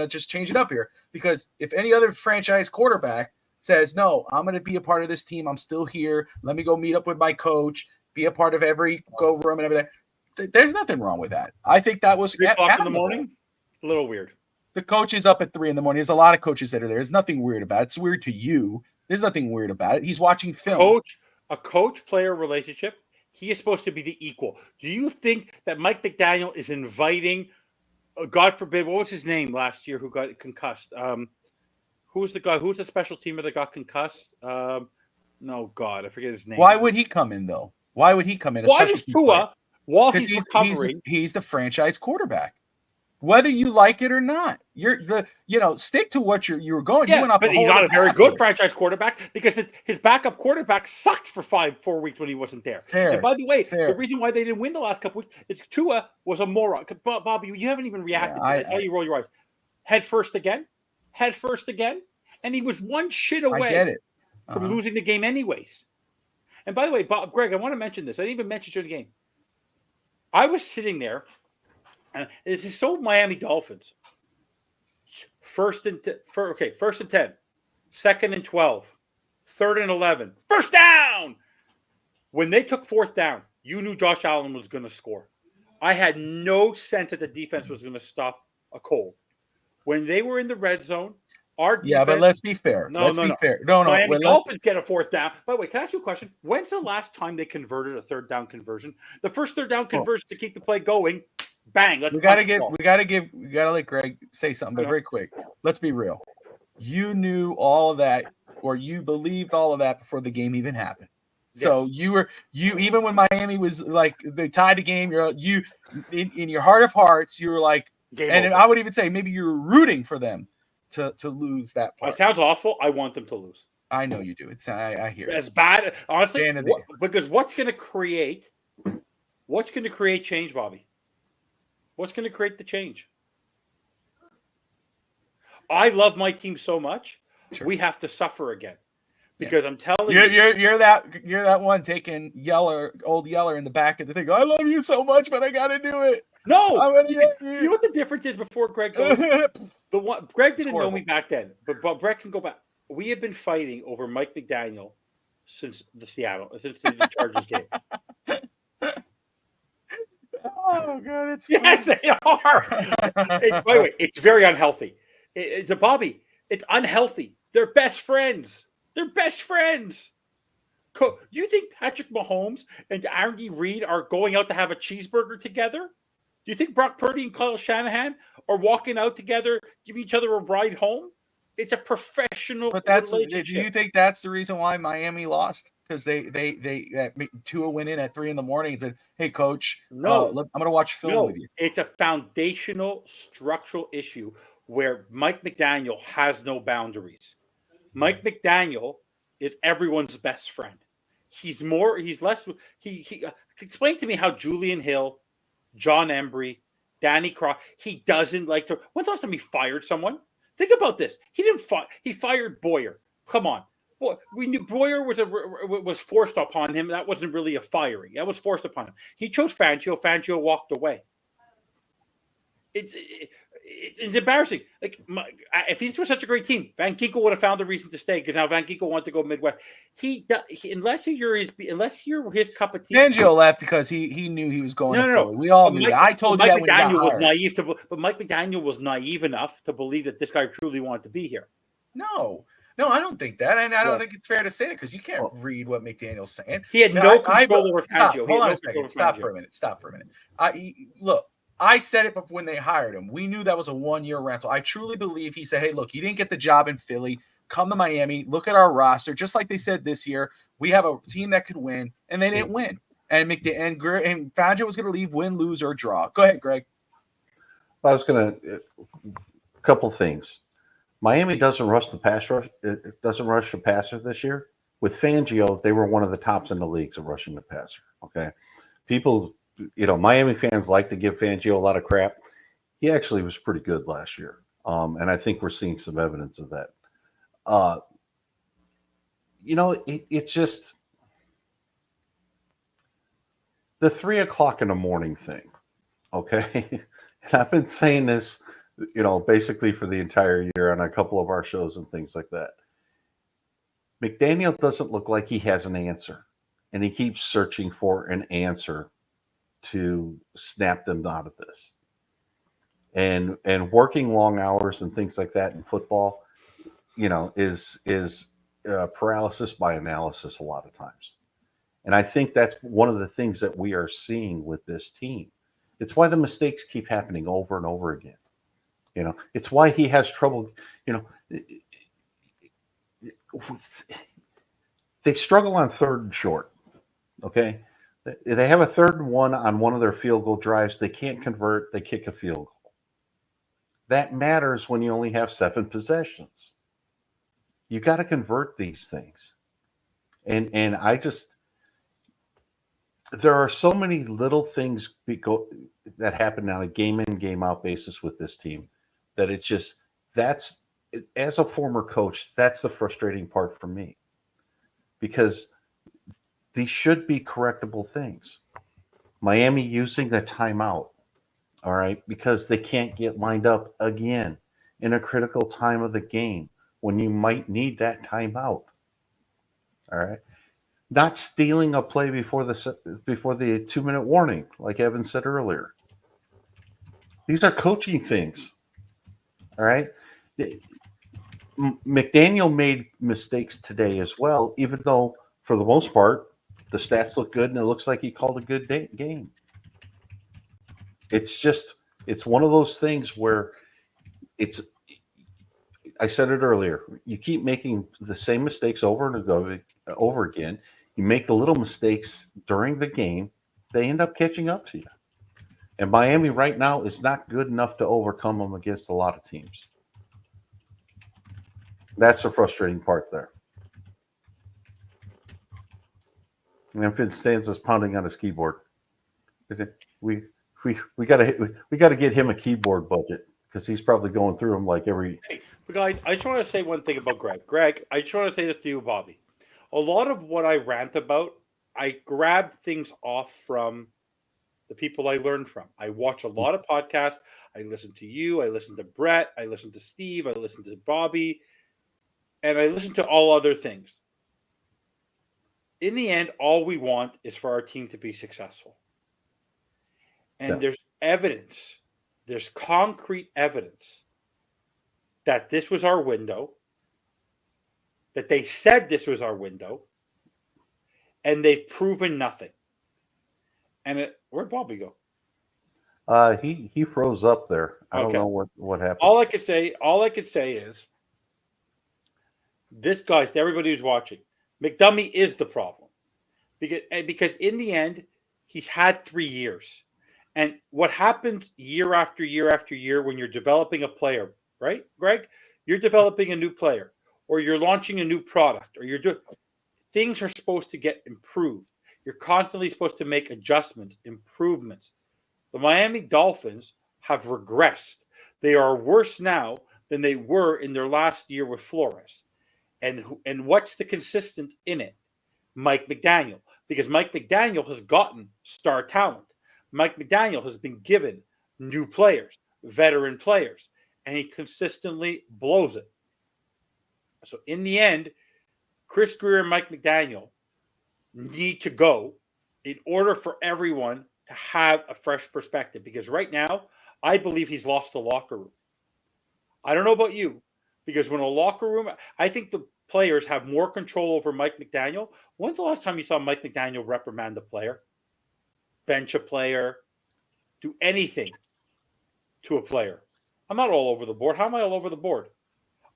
just change it up here, because if any other franchise quarterback says, "No, I'm gonna be a part of this team. I'm still here. Let me go meet up with my coach, be a part of every go room and everything." There's nothing wrong with that. I think that was 3:00 in the morning. A little weird. The coach is up at 3 a.m. There's a lot of coaches that are there. There's nothing weird about it. It's weird to you. There's nothing weird about it. He's watching film. A coach-player relationship. He is supposed to be the equal. Do you think that Mike McDaniel is inviting, God forbid, what was his name last year who got concussed? Who's the guy? Who's the special teamer that got concussed? No, God, I forget his name. Why would he come in, though? Why would he come in? Why does Tua, while he's recovering? He's the franchise quarterback. Whether you like it or not, stick to what you're going. Yeah, but he's not a very good franchise quarterback because his backup quarterback sucked for 4 weeks when he wasn't there. Fair. And by the way, the reason why they didn't win the last couple weeks is Tua was a moron. Bobby, you haven't even reacted. That's how you roll your eyes. Head first again, and he was one shit away from losing the game anyways. And by the way, Greg, I want to mention this. I didn't even mention during the game. I was sitting there. And this is so Miami Dolphins. First and 10, second and 12, third and 11, first down. When they took fourth down, you knew Josh Allen was going to score. I had no sense that the defense was going to stop a cold. When they were in the red zone, our defense, but let's be fair. Let's be fair. No. Miami Dolphins get a fourth down. By the way, can I ask you a question? When's the last time they converted a third down conversion? The first third down conversion to keep the play going. Bang! We gotta let Greg say something, but very quick. Let's be real. You knew all of that, or you believed all of that before the game even happened. Yes. So you even when Miami was like they tied the game, you in your heart of hearts, you were like, and I would even say maybe you were rooting for them to lose that part. That sounds awful. I want them to lose. I know you do. It's I hear as bad, honestly. Because what's going to create change, Bobby? What's going to create the change? I love my team so much. Sure. We have to suffer again because I'm telling you, you're that one taking old Yeller in the back of the thing. I love you so much, but I got to do it. No, you know what the difference is before Greg goes. Greg didn't know me back then, but Greg can go back. We have been fighting over Mike McDaniel since the Chargers game. Oh God, it's yes, they are. By the way, it's very unhealthy. Bobby, it's unhealthy. They're best friends. Do you think Patrick Mahomes and Andy Reid are going out to have a cheeseburger together? Do you think Brock Purdy and Kyle Shanahan are walking out together, giving each other a ride home? It's a professional But do relationship. you think that's the reason why Miami lost? Because Tua went in at 3 in the morning and said, "Hey, coach, No, I'm going to watch film with no, you." it's a foundational structural issue where Mike McDaniel has no boundaries. Mike McDaniel is everyone's best friend. He's less. He explain to me how Julian Hill, John Embry, Danny Cross. He doesn't like to. When's the last time he fired someone? Think about this. He didn't fire. He fired Boyer. Come on. Boy, we knew Boyer was forced upon him. That wasn't really a firing. That was forced upon him. He chose Fangio. Fangio walked away. It's embarrassing. Like if this was such a great team, Van Ginkel would have found a reason to stay because now Van Ginkel wanted to go Midwest. Unless you're his cup of tea. Fangio left because he knew he was going to Philly. We all knew that. I told you Mike that when he got McDaniel was hired. naive but Mike McDaniel was naive enough to believe that this guy truly wanted to be here. No, I don't think that, and I don't think it's fair to say it because you can't read what McDaniel's saying. He had no control over Fangio. Hold on a second. Stop for a minute. Look. I said it when they hired him. We knew that was a 1-year rental. I truly believe he said, "Hey, look, you didn't get the job in Philly. Come to Miami. Look at our roster." Just like they said this year, we have a team that could win, and they didn't win. And Fangio was going to leave, win, lose, or draw. Go ahead, Greg. I was going to a couple things. Miami doesn't rush the pass rush. It doesn't rush the passer this year. With Fangio, they were one of the tops in the leagues of rushing the passer. Okay, people. Miami fans like to give Fangio a lot of crap. He actually was pretty good last year. And I think we're seeing some evidence of that. It's just the 3:00 in the morning thing. Okay. And I've been saying this, basically for the entire year on a couple of our shows and things like that. McDaniel doesn't look like he has an answer, and he keeps searching for an answer to snap them out of this. And working long hours and things like that in football, is paralysis by analysis a lot of times. And I think that's one of the things that we are seeing with this team. It's why the mistakes keep happening over and over again. It's why he has trouble, they struggle on 3rd and short. Okay. They have a 3rd and 1 on one of their field goal drives. They can't convert. They kick a field goal. That matters when you only have 7 possessions. You got to convert these things. And there are so many little things that happen on a game in, game out basis with this team that as a former coach, that's the frustrating part for me. Because these should be correctable things. Miami using the timeout, all right, because they can't get lined up again in a critical time of the game when you might need that timeout. All right. Not stealing a play before the 2-minute warning, like Evan said earlier. These are coaching things. All right. McDaniel made mistakes today as well, even though for the most part, the stats look good, and it looks like he called a good game. It's one of those things where I said it earlier, you keep making the same mistakes over and over again. You make the little mistakes during the game, they end up catching up to you. And Miami right now is not good enough to overcome them against a lot of teams. That's the frustrating part there. And Finstanza's pounding on his keyboard. We got to get him a keyboard budget because he's probably going through them like every. Hey, but guys, I just want to say one thing about Greg. Greg, I just want to say this to you, Bobby. A lot of what I rant about, I grab things off from the people I learn from. I watch a lot of podcasts. I listen to you. I listen to Brett. I listen to Steve. I listen to Bobby. And I listen to all other things. In the end, all we want is for our team to be successful. And there's evidence, there's concrete evidence that this was our window, that they said this was our window, and they've proven nothing. And where'd Bobby go? He froze up there. I don't Okay. know what happened. All I could say is this, guys, to everybody who's watching, McDummy is the problem. Because in the end, he's had 3 years. And what happens year after year after year when you're developing a player, right, Greg? You're developing a new player, or you're launching a new product, or you're doing things are supposed to get improved. You're constantly supposed to make adjustments, improvements. The Miami Dolphins have regressed. They are worse now than they were in their last year with Flores. And what's the consistent in it? Mike McDaniel. Because Mike McDaniel has gotten star talent. Mike McDaniel has been given new players, veteran players, and he consistently blows it. So in the end, Chris Greer and Mike McDaniel need to go in order for everyone to have a fresh perspective. Because right now, I believe he's lost the locker room. I don't know about you, because when a locker room, I think the players have more control over Mike McDaniel. When's the last time you saw Mike McDaniel reprimand a player, bench a player, do anything to a player? I'm not all over the board. How am I all over the board?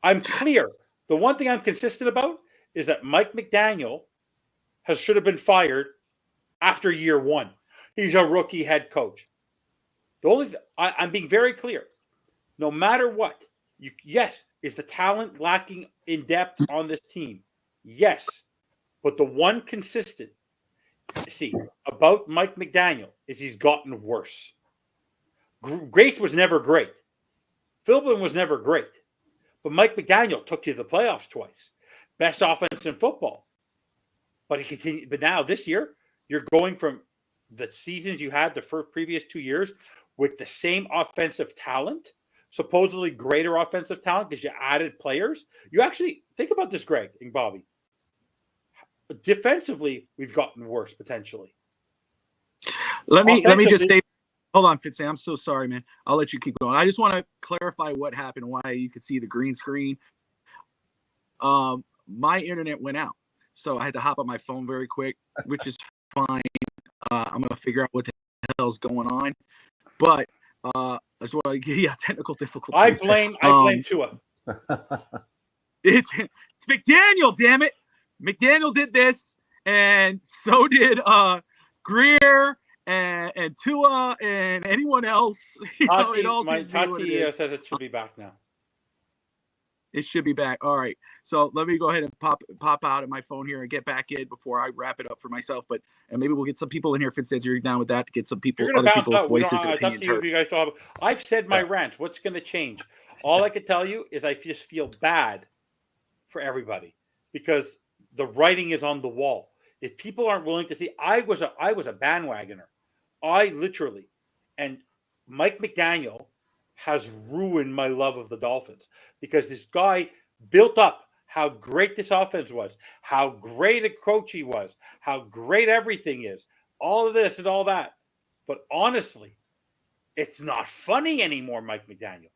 I'm clear. The one thing I'm consistent about is that Mike McDaniel should have been fired after year one. He's a rookie head coach. I'm being very clear. No matter what, yes, is the talent lacking in depth on this team? Yes. But the one consistent, about Mike McDaniel is he's gotten worse. Grace was never great. Philbin was never great. But Mike McDaniel took you to the playoffs twice. Best offense in football. But he continued. But now this year, you're going from the seasons you had the previous 2 years with the same offensive talent, supposedly greater offensive talent because you added players. You actually think about this, Greg and Bobby. Defensively, we've gotten worse potentially. Let me just say, hold on, Fitz. I'm so sorry, man. I'll let you keep going. I just want to clarify what happened, why you could see the green screen. My internet went out, so I had to hop on my phone very quick, which is fine. I'm gonna figure out what the hell's going on, but I just want to give you technical difficulties. I blame Tua. It's McDaniel, damn it. McDaniel did this, and so did Greer and Tua and anyone else. Tati says it should be back now. It should be back. All right. So let me go ahead and pop out of my phone here and get back in before I wrap it up for myself. And maybe we'll get some people in here. Fitz, you're down with that, to get some people, other people's voices and opinions heard. I've said my rant. What's going to change? All I can tell you is I just feel bad for everybody because the writing is on the wall. If people aren't willing to see, I was a bandwagoner. I literally, and Mike McDaniel has ruined my love of the Dolphins because this guy built up how great this offense was, how great a coach he was, how great everything is, all of this and all that. But honestly, it's not funny anymore, Mike McDaniel.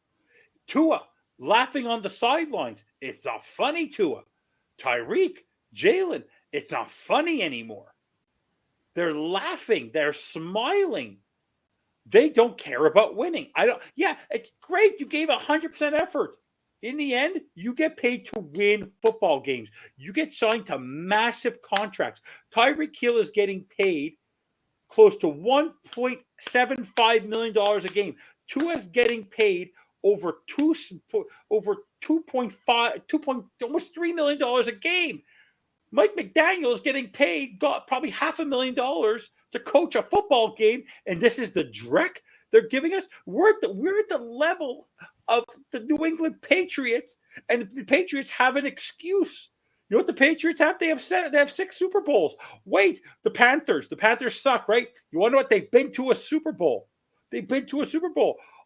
Tua, laughing on the sidelines, it's not funny, Tua. Tyreek, Jalen, it's not funny anymore. They're laughing. They're smiling. They don't care about winning. It's great. You gave 100% effort. In the end, you get paid to win football games. You get signed to massive contracts. Tyreek Hill is getting paid close to $1.75 million a game. Tua is getting paid over almost $3 million a game. Mike McDaniel is getting paid probably $500,000 to coach a football game, and this is the dreck they're giving us. We're at the level of the New England Patriots, and the Patriots have an excuse. You know what the Patriots have? They have 6 Super Bowls. Wait, the Panthers suck, right? You want to know what? They've been to a Super Bowl.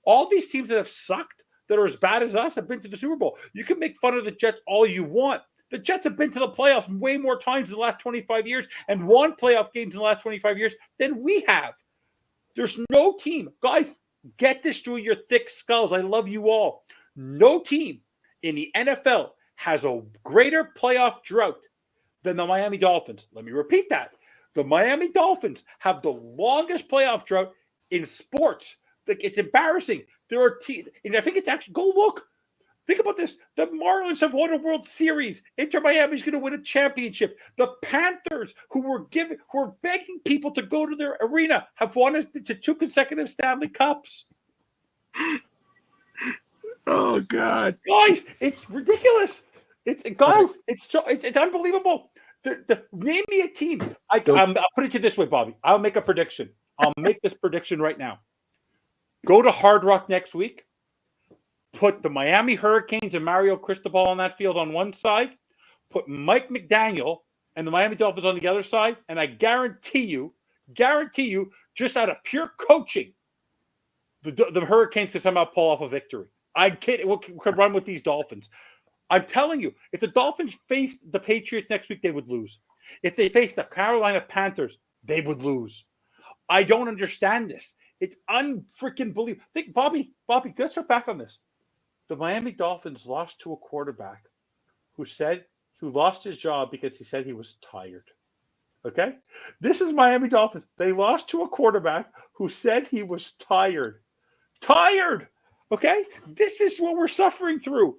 All these teams that have sucked, that are as bad as us, have been to the Super Bowl. You can make fun of the Jets all you want. The Jets have been to the playoffs way more times in the last 25 years and won playoff games in the last 25 years than we have. There's no team. Guys, get this through your thick skulls. I love you all. No team in the NFL has a greater playoff drought than the Miami Dolphins. Let me repeat that. The Miami Dolphins have the longest playoff drought in sports. Like, it's embarrassing. There are teams, and I think it's actually, go look. Think about this. The Marlins have won a World Series. Inter Miami is going to win a championship. The Panthers, who were begging people to go to their arena, have won to 2 consecutive Stanley Cups. Oh God, Guys, it's ridiculous. It's unbelievable. Name me a team. I'll put it to you this way, Bobby. I'll make a prediction. I'll make this prediction right now. Go to Hard Rock next week. Put the Miami Hurricanes and Mario Cristobal on that field on one side. Put Mike McDaniel and the Miami Dolphins on the other side. And I guarantee you, just out of pure coaching, the Hurricanes could somehow pull off a victory. I could run with these Dolphins. I'm telling you, if the Dolphins faced the Patriots next week, they would lose. If they faced the Carolina Panthers, they would lose. I don't understand this. It's unfreaking believable. Think, Bobby, let's look back on this. The Miami Dolphins lost to a quarterback who lost his job because he said he was tired. Okay? This is Miami Dolphins. They lost to a quarterback who said he was tired. Tired! Okay? This is what we're suffering through.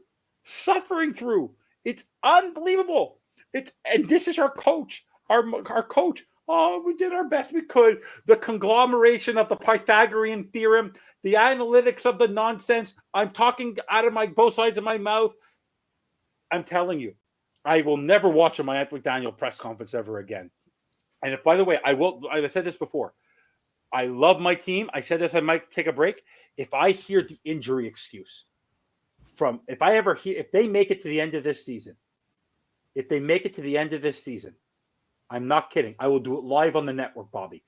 It's unbelievable. And this is our coach. Our coach. Oh, we did our best we could. The conglomeration of the Pythagorean theorem, the analytics of the nonsense. I'm talking out of both sides of my mouth. I'm telling you, I will never watch a Mike McDaniel press conference ever again. And if, by the way, I've said this before. I love my team. I said this, I might take a break. If I hear the injury excuse if they make it to the end of this season, I'm not kidding. I will do it live on the network, Bobby.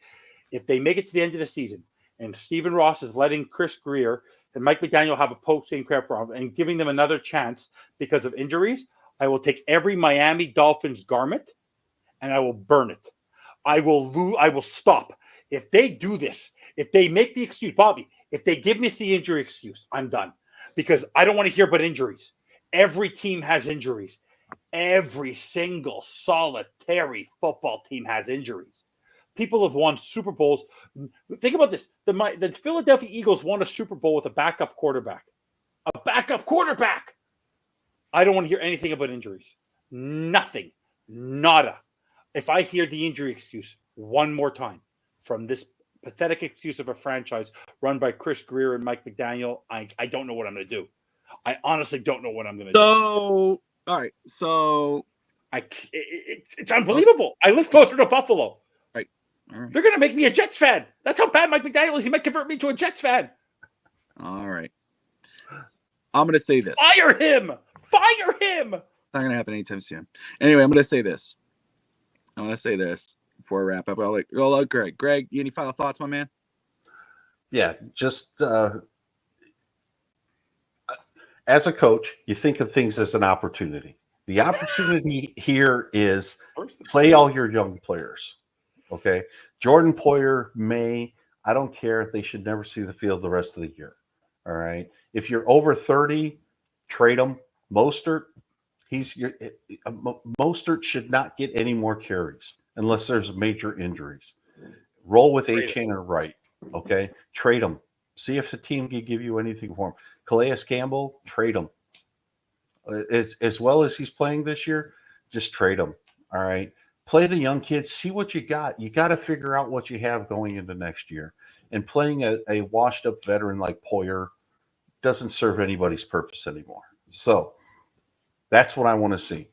If they make it to the end of the season and Stephen Ross is letting Chris Greer and Mike McDaniel have a post-game prep problem and giving them another chance because of injuries, I will take every Miami Dolphins garment and I will burn it. I will stop. If they do this, if they make the excuse, Bobby, if they give me the injury excuse, I'm done. Because I don't want to hear about injuries. Every team has injuries. Every single solitary football team has injuries. People have won Super Bowls. Think about this. The Philadelphia Eagles won a Super Bowl with a backup quarterback. A backup quarterback. I don't want to hear anything about injuries. Nothing. Nada. If I hear the injury excuse one more time from this pathetic excuse of a franchise run by Chris Greer and Mike McDaniel, I don't know what I'm going to do. I honestly don't know what I'm going to do. All right. So it's unbelievable. I live closer to Buffalo. Right. All right. They're going to make me a Jets fan. That's how bad Mike McDaniel is. He might convert me to a Jets fan. All right. I'm going to say this. Fire him. It's not going to happen anytime soon. Anyway, I'm going to say this. Before I wrap up. I'll let Greg. Greg, you any final thoughts, my man? Yeah, just as a coach, you think of things as an opportunity. The opportunity here is play all your young players. Okay, Jordan Poyer, I don't care. They should never see the field the rest of the year. All right. If you're over 30, trade them. Mostert, Mostert should not get any more carries unless there's major injuries. Roll with Achane or Wright. Okay, trade them. See if the team can give you anything for him. Calais Campbell, trade him. As well as he's playing this year, just trade him. All right. Play the young kids. See what you got. You got to figure out what you have going into next year. And playing a washed-up veteran like Poyer doesn't serve anybody's purpose anymore. So that's what I want to see.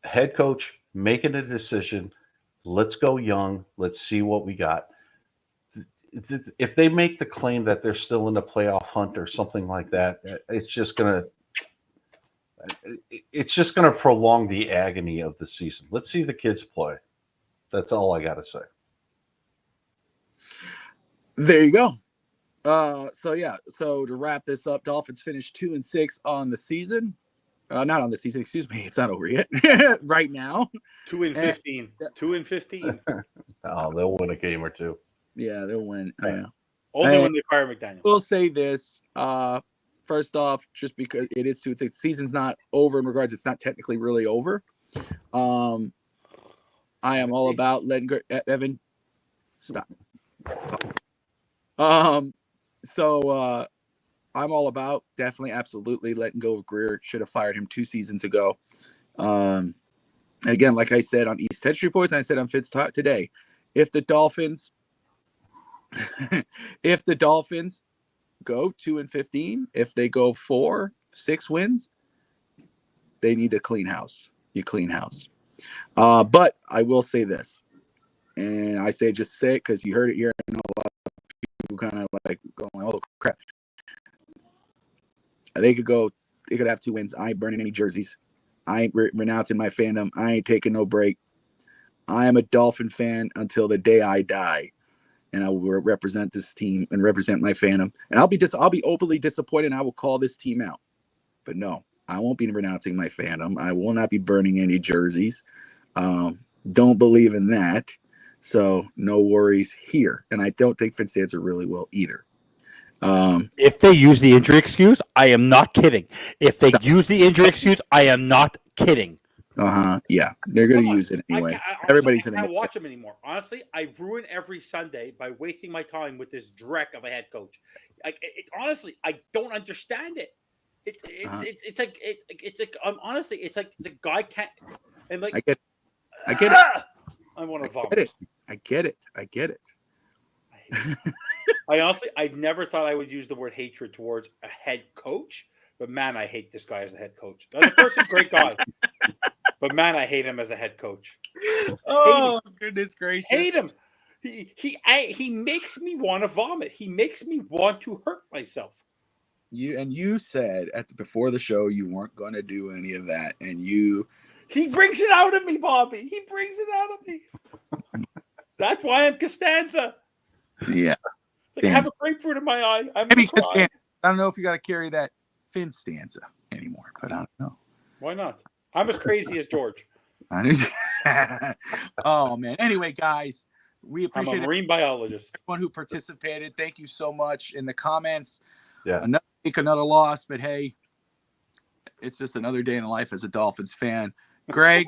Head coach making a decision. Let's go young. Let's see what we got. If they make the claim that they're still in the playoff hunt or something like that, it's just gonna prolong the agony of the season. Let's see the kids play. That's all I got to say. There you go. So to wrap this up, Dolphins finished 2-6 on the season. Not on the season, excuse me. It's not over yet. Right now. 2-15. 2-15. Oh, they'll win a game or two. Yeah, they'll win. Only when they fire McDaniel. We'll say this. First off, just because it is 2-6, the season's not over in regards, it's not technically really over. I am all about letting go. Evan, stop. So I'm all about definitely, absolutely letting go of Greer. Should have fired him 2 seasons ago. Again, like I said on East 10th Street Boys, and I said on Fitz Talk today, if the Dolphins, go 2-15, if they go 4-6 wins, they need to clean house. You clean house. But I will say this, and I say just say it because you heard it here. I know a lot of people kind of like going, "Oh crap!" They could have 2 wins. I ain't burning any jerseys. I ain't renouncing my fandom. I ain't taking no break. I am a Dolphin fan until the day I die, and I will represent this team and represent my fandom. And I'll be openly disappointed, and I will call this team out. But no, I won't be renouncing my fandom. I will not be burning any jerseys. Don't believe in that. So no worries here. And I don't think Finstanza really will either. If they use the injury excuse, I am not kidding. If they use the injury excuse, I am not kidding. Yeah, they're going to use it anyway. Everybody's I can't watch them anymore. Honestly, I ruin every Sunday by wasting my time with this dreck of a head coach. Honestly, I don't understand it. It's like honestly, it's like the guy can't. And like I get it. I want to vomit. I get it. I never thought I would use the word hatred towards a head coach, but man, I hate this guy as a head coach. As a person, great guy, but man, I hate him as a head coach. Oh, goodness gracious! Hate him. He makes me want to vomit. He makes me want to hurt myself. You said before the show you weren't going to do any of that, and he brings it out of me, Bobby. He brings it out of me. That's why I'm Costanza. Yeah. Like, I have a grapefruit in my eye. Maybe Costanza. I don't know if you got to carry that Finstanza anymore, but I don't know. Why not? I'm as crazy as George. Oh man. Anyway, guys, we appreciate I'm a marine biologist. Everyone who participated. Thank you so much in the comments. Yeah. Another week, another loss, but hey, it's just another day in life as a Dolphins fan. Greg,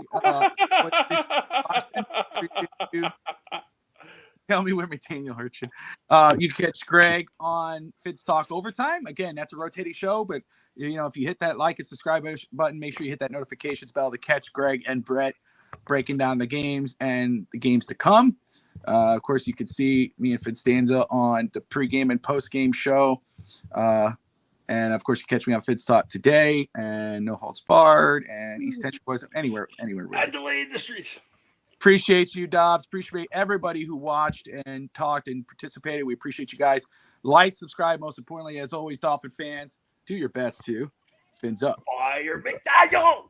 tell me where Daniel hurt you. You can catch Greg on Fitz Talk Overtime. Again, that's a rotating show, but if you hit that like and subscribe button, make sure you hit that notifications bell to catch Greg and Brett breaking down the games and the games to come. Of course, you can see me and Finstanza on the pregame and postgame show. And of course, you catch me on Fitz Talk today and No Holds Barred and East Central Boys, anywhere. Really. Adelaide Industries. Appreciate you, Dobbs. Appreciate everybody who watched and talked and participated. We appreciate you guys. Like, subscribe. Most importantly, as always, Dolphin fans, do your best to fins up. Fire McDaniel.